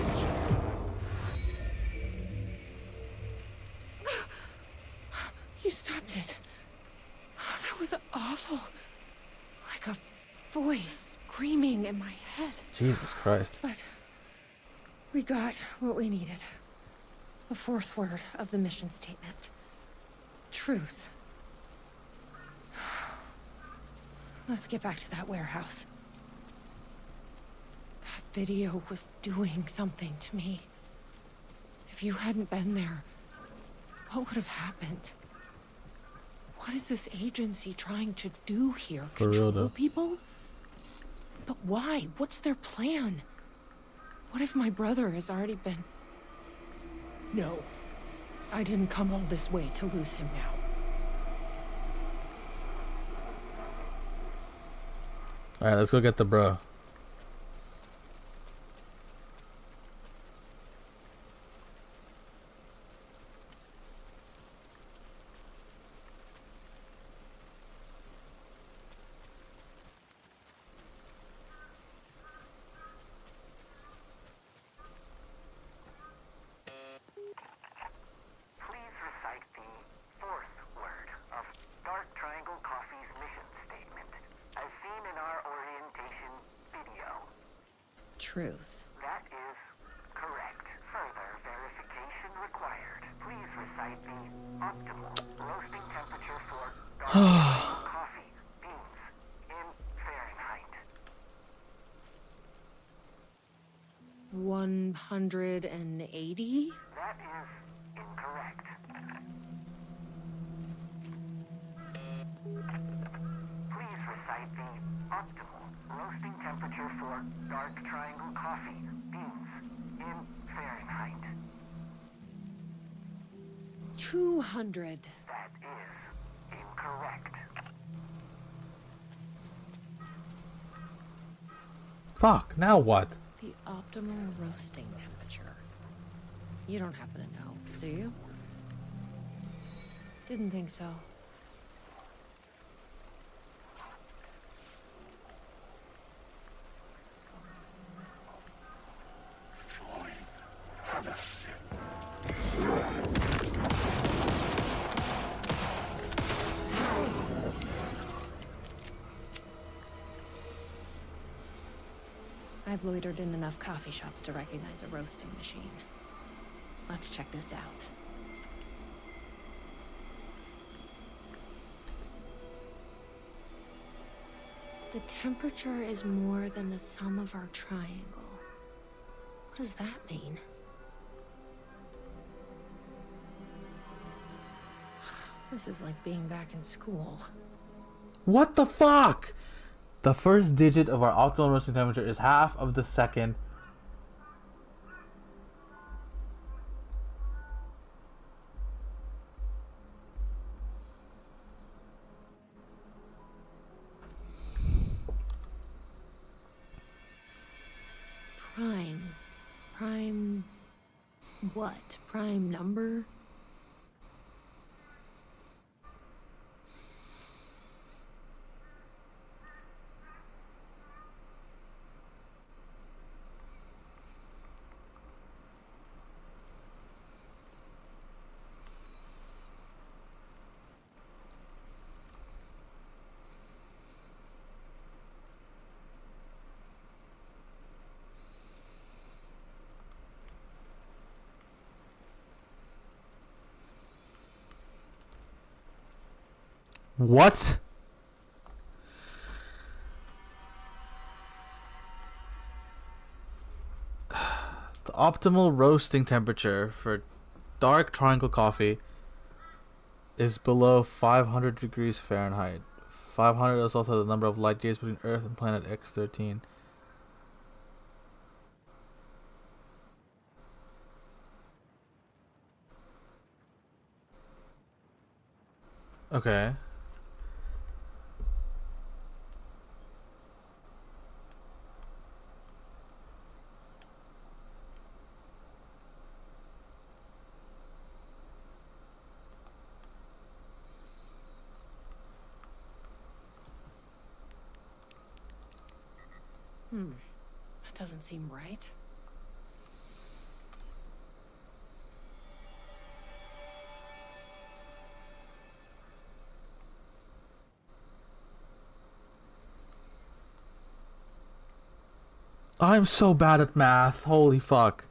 You stopped it. That was awful. Like a voice screaming in my head. Jesus Christ. But we got what we needed. The fourth word of the mission statement. Truth. Let's get back to that warehouse. That video was doing something to me. If you hadn't been there, what would have happened? What is this agency trying to do here? For real, Control though. people? But why? What's their plan? What if my brother has already been... No. I didn't come all this way to lose him now. Alright, let's go get the bro. truth. That is correct. Further verification required. Please recite the optimal roasting temperature for dark coffee beans in Fahrenheit. 180? That is incorrect. Please recite the optimal roasting temperature for dark triangle coffee beans in Fahrenheit. 200. That is incorrect. Fuck, now what? The optimal roasting temperature. You don't happen to know, do you? Didn't think so. I've loitered in enough coffee shops to recognize a roasting machine. Let's check this out. The temperature is more than the sum of our triangle. What does that mean? This is like being back in school. What the fuck? The first digit of our optimal roasting temperature is half of the second. Prime what? Prime number? What? The optimal roasting temperature for dark triangle coffee is below 500 degrees Fahrenheit. 500 is also the number of light years between Earth and planet X13. Okay. That doesn't seem right. I'm so bad at math. Holy fuck.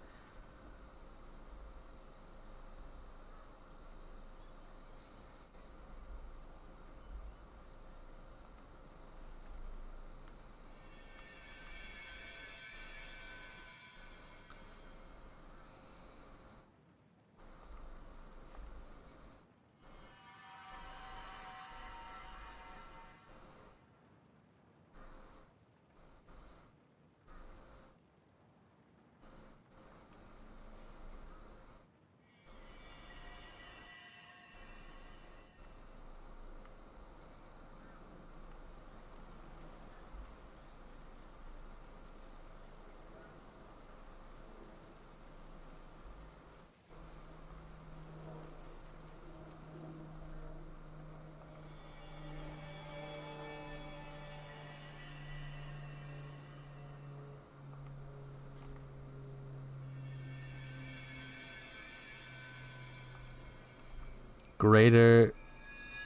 Greater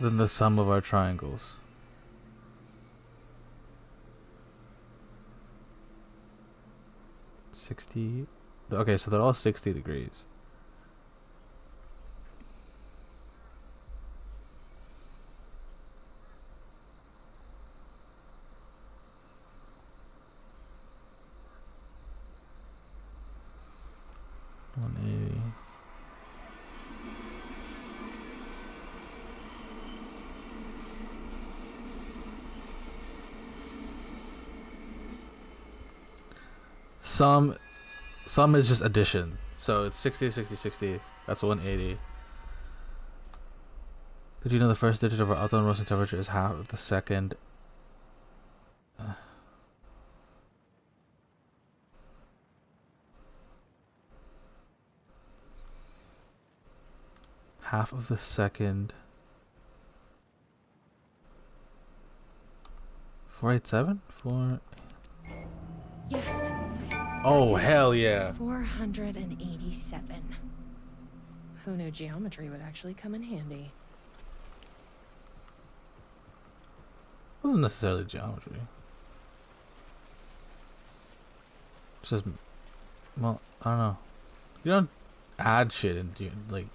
than the sum of our triangles. 60. Okay, so they're all 60 degrees. Some is just addition. So it's 60, 60, 60. That's 180. Did you know the first digit of our outdoor roasting temperature is half of the second? Half of the second. 487? 4. Yes. Oh, hell yeah. 487. Who knew geometry would actually come in handy? It wasn't necessarily geometry. It's just, well, I don't know. You don't add shit into you, like,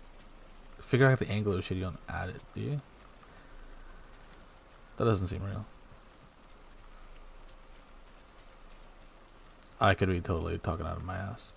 figure out the angle of shit, you don't add it, do you? That doesn't seem real. I could be totally talking out of my ass.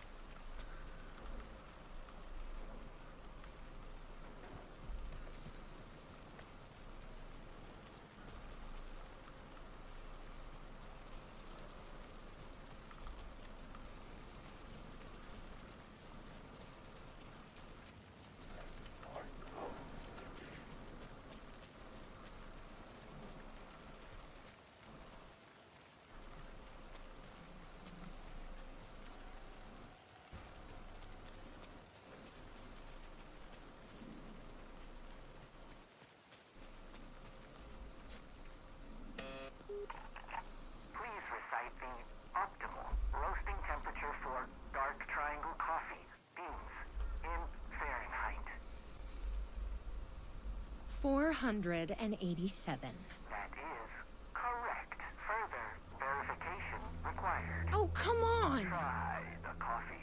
Please recite the optimal roasting temperature for dark triangle coffee beans in Fahrenheit. 487. That is correct. Further verification required. Oh, come on! Try the coffee.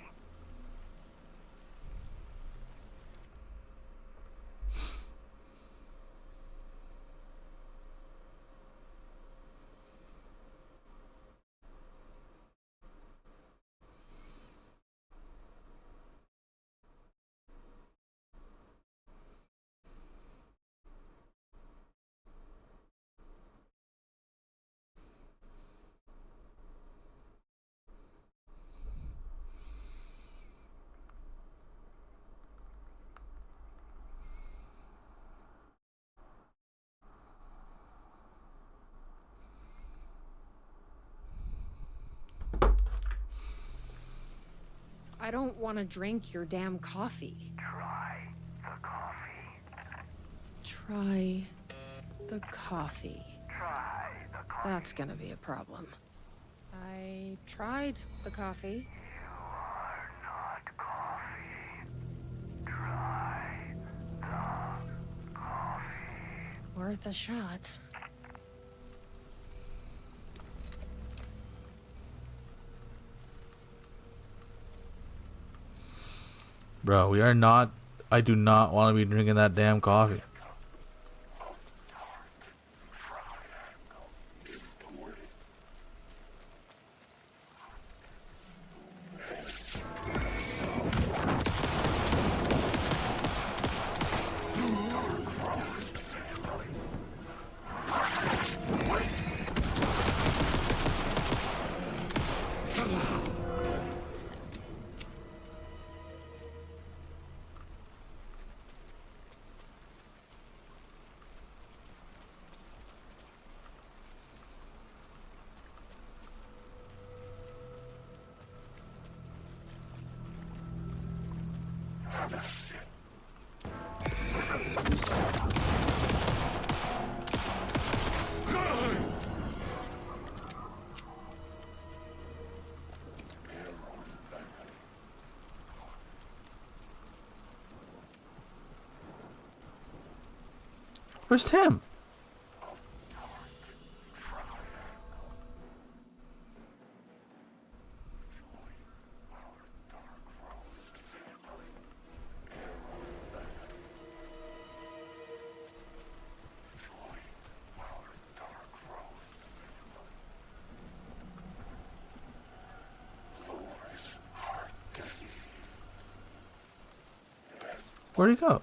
I don't want to drink your damn coffee. Try the coffee. Try the coffee. Try the coffee. That's gonna be a problem. I tried the coffee. You are not coffee. Try the coffee. Worth a shot. Bro, we are not. I do not want to be drinking that damn coffee. Where's Tim? Where'd he go?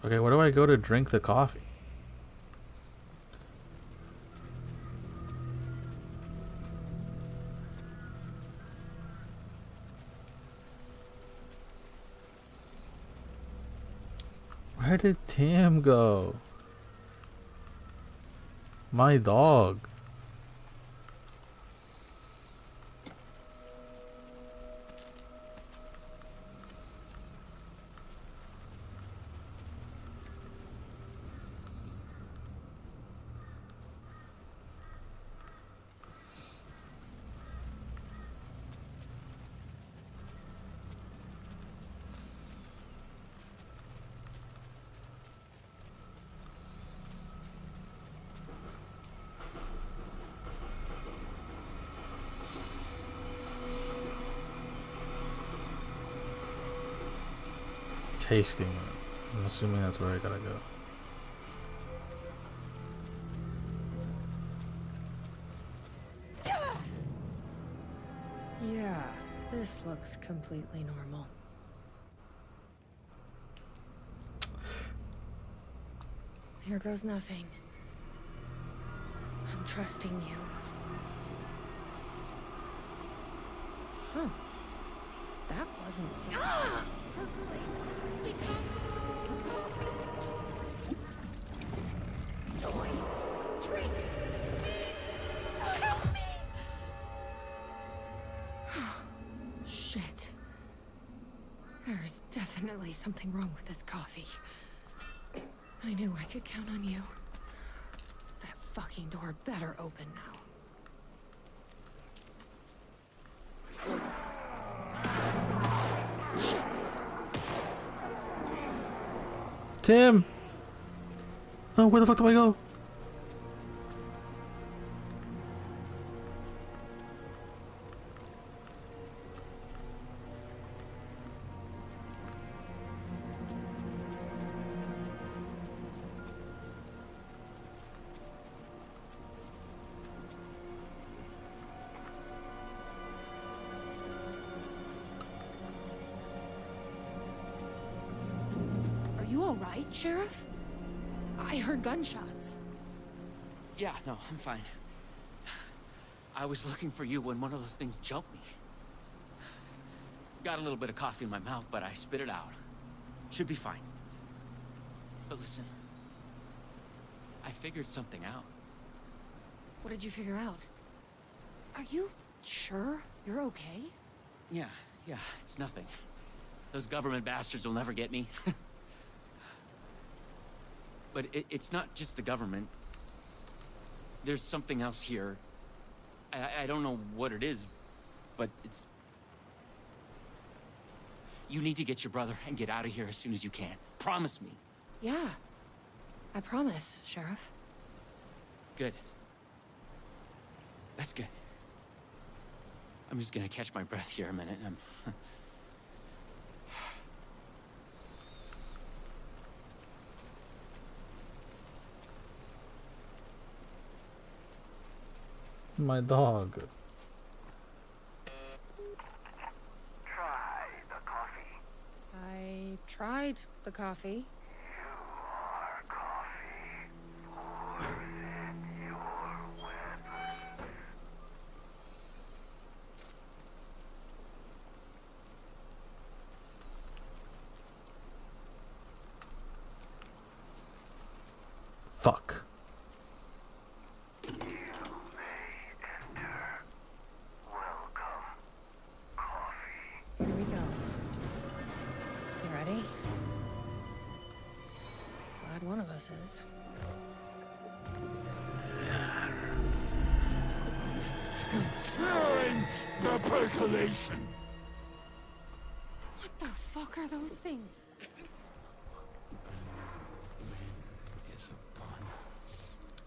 Okay, where do I go to drink the coffee? Where did Tim go? My dog. Tasting it. I'm assuming that's where I gotta go. Yeah, this looks completely normal. Here goes nothing. I'm trusting you. Huh. That wasn't so... Shit. There's definitely something wrong with this coffee. I knew I could count on you. That fucking door better open now. Shit. Tim! Oh, where the fuck do I go? Right, Sheriff? I heard gunshots. Yeah, no, I'm fine. I was looking for you when one of those things jumped me. Got a little bit of coffee in my mouth, but I spit it out. Should be fine. But listen, I figured something out. What did you figure out? Are you sure you're okay? Yeah, it's nothing. Those government bastards will never get me. But it's not just the government. There's something else here. I don't know what it is, but it's... You need to get your brother and get out of here as soon as you can. Promise me. Yeah. I promise, Sheriff. Good. That's good. I'm just gonna catch my breath here a minute. My dog. Try the coffee. I tried the coffee. You are coffee. Pour in your weapons. Fuck. Here we go. You ready? Glad one of us is. The percolation. What the fuck are those things?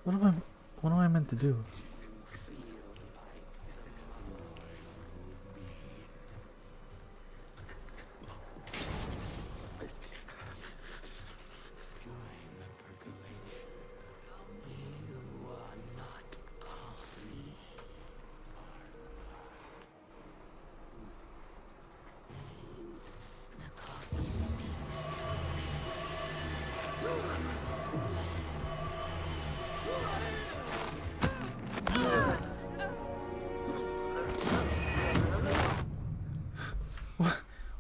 What am I meant to do?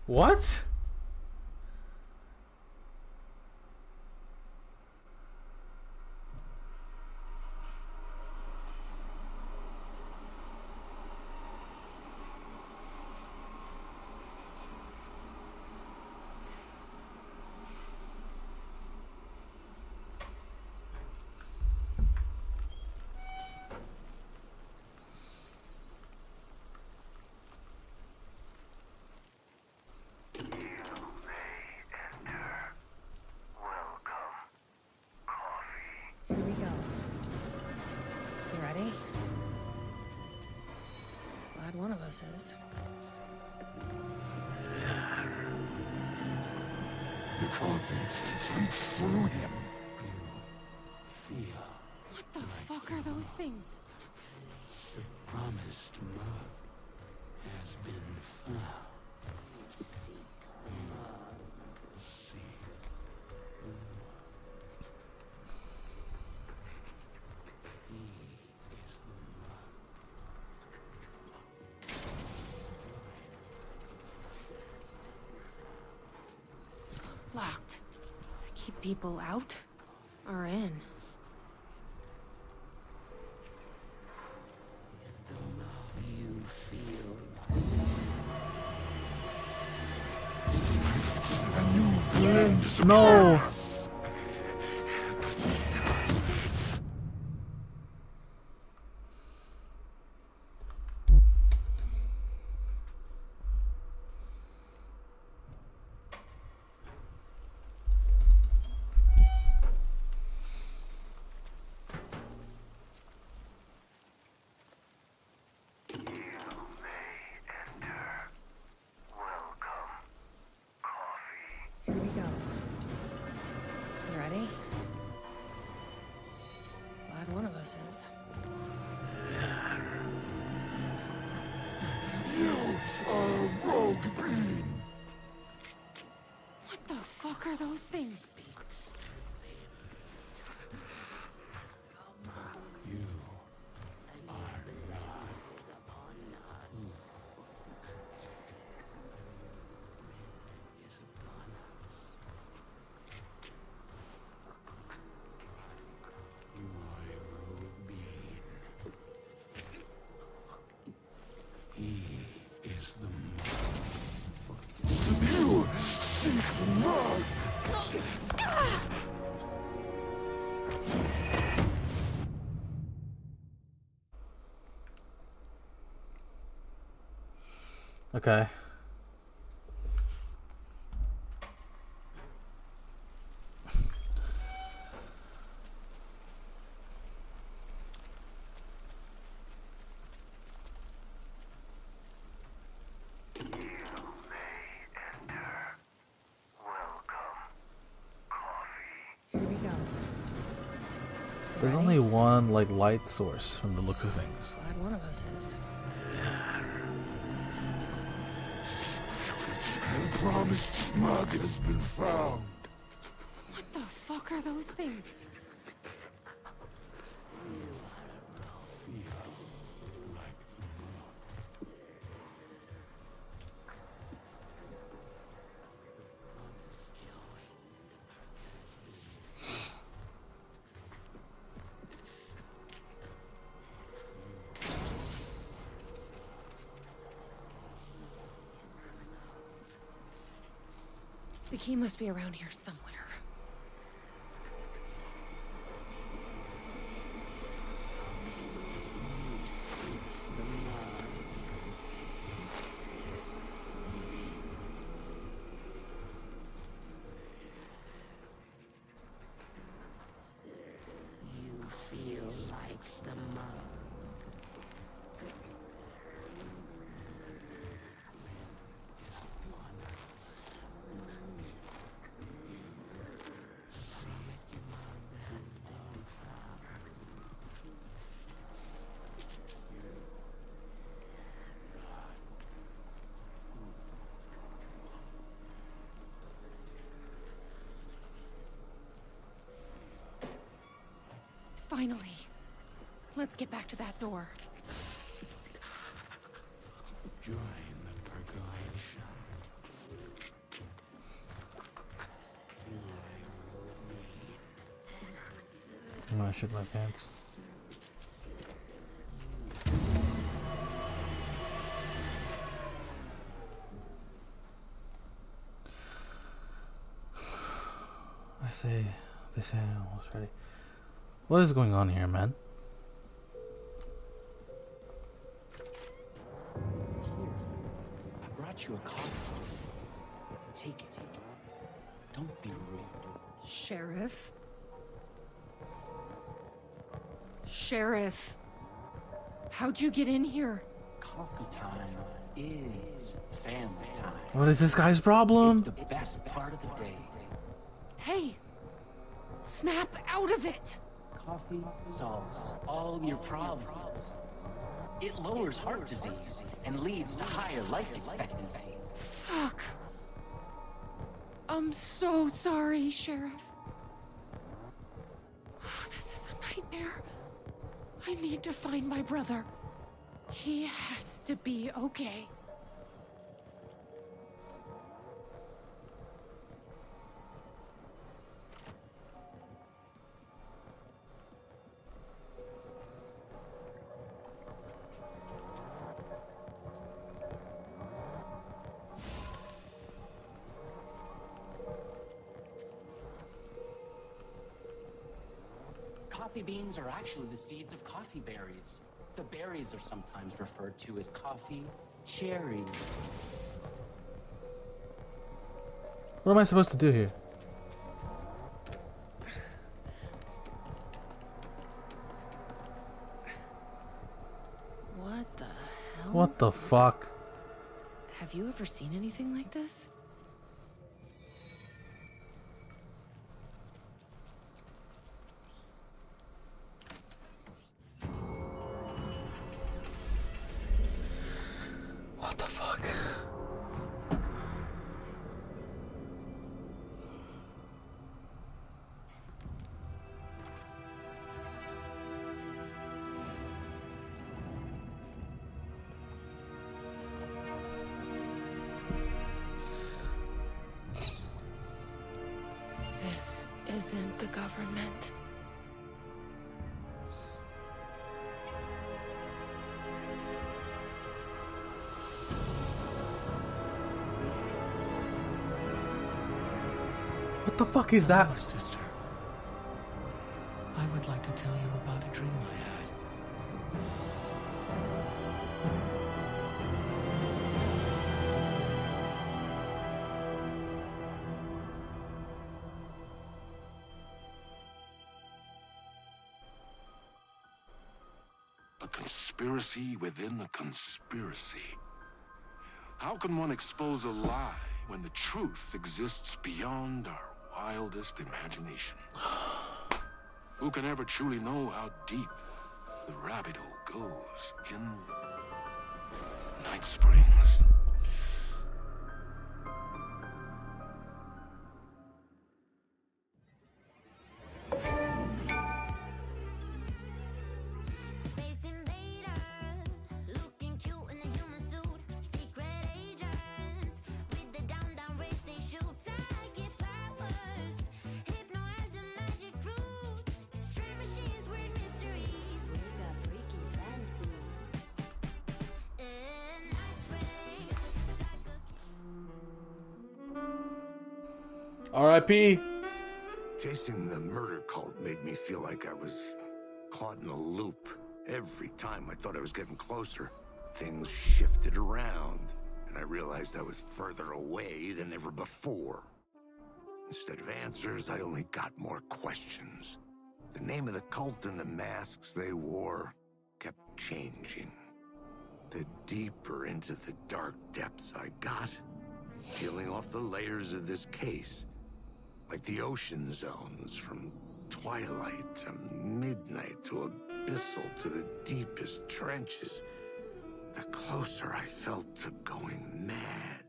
What? Here we go. You ready? Glad one of us is. The coffee speaks through him. You feel What the fuck are those things? the promised mug has been found. Locked. To keep people out or in. You feel a new blend is No. Here we go. You ready? Glad one of us is. You are a rogue being. What the fuck are those things? You are not. You are a rogue being. He is the mug. You seek the mug. Okay. Here we go. There's only one like light source from the looks of things. Glad one of us is. The promised mug has been found. What the fuck are those things? The key must be around here somewhere. Finally. Let's get back to that door. Join the percolation. I'm gonna shit my pants. They say I'm almost ready. What is going on here, man? I brought you a coffee. Take it. Don't be rude. Sheriff? Sheriff? How'd you get in here? Coffee time is family time. What is this guy's problem? It's the best part of the day. Hey! Snap out of it! Coffee solves all your problems. It lowers heart disease and leads to higher life expectancy. Fuck. I'm so sorry, Sheriff. This is a nightmare. I need to find my brother. He has to be okay. Coffee beans are actually the seeds of coffee berries. The berries are sometimes referred to as coffee cherries. What am I supposed to do here? What the hell? What the fuck? Have you ever seen anything like this? What the fuck? This isn't the government. What the fuck is that? Oh, sister. I would like to tell you about a dream I had. A conspiracy within a conspiracy. How can one expose a lie when the truth exists beyond our wildest imagination? Who can ever truly know how deep the rabbit hole goes in Night Springs? R.I.P. Chasing the murder cult made me feel like I was caught in a loop. Every time I thought I was getting closer, things shifted around, and I realized I was further away than ever before. Instead of answers, I only got more questions. The name of the cult and the masks they wore kept changing. The deeper into the dark depths I got, peeling off the layers of this case, like the ocean zones, from twilight to midnight to abyssal to the deepest trenches, the closer I felt to going mad.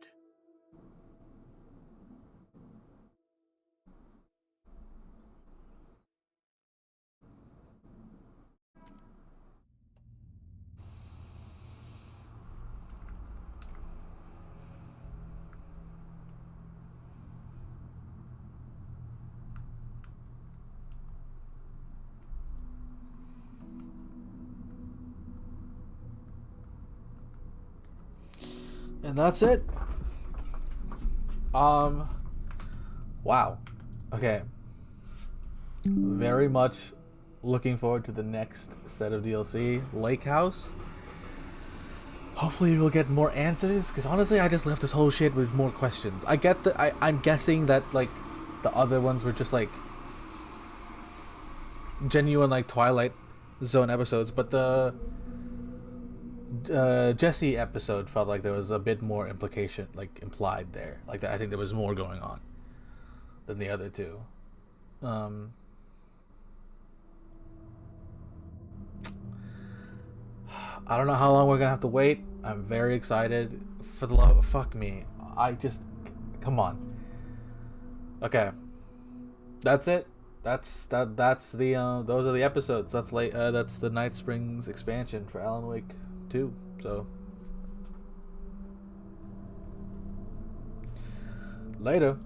And that's it. Wow. Okay. Very much looking forward to the next set of DLC, Lake House. Hopefully we'll get more answers, because honestly I just left this whole shit with more questions. I get that I'm guessing that like the other ones were just like genuine like Twilight Zone episodes, but the Jesse episode felt like there was a bit more implication, like implied there. Like I think there was more going on than the other two. I don't know how long we're gonna have to wait. I'm very excited. For the love, fuck me. Come on. Okay, that's it. That's the those are the episodes. That's that's the Night Springs expansion for Alan Wake 2. So later.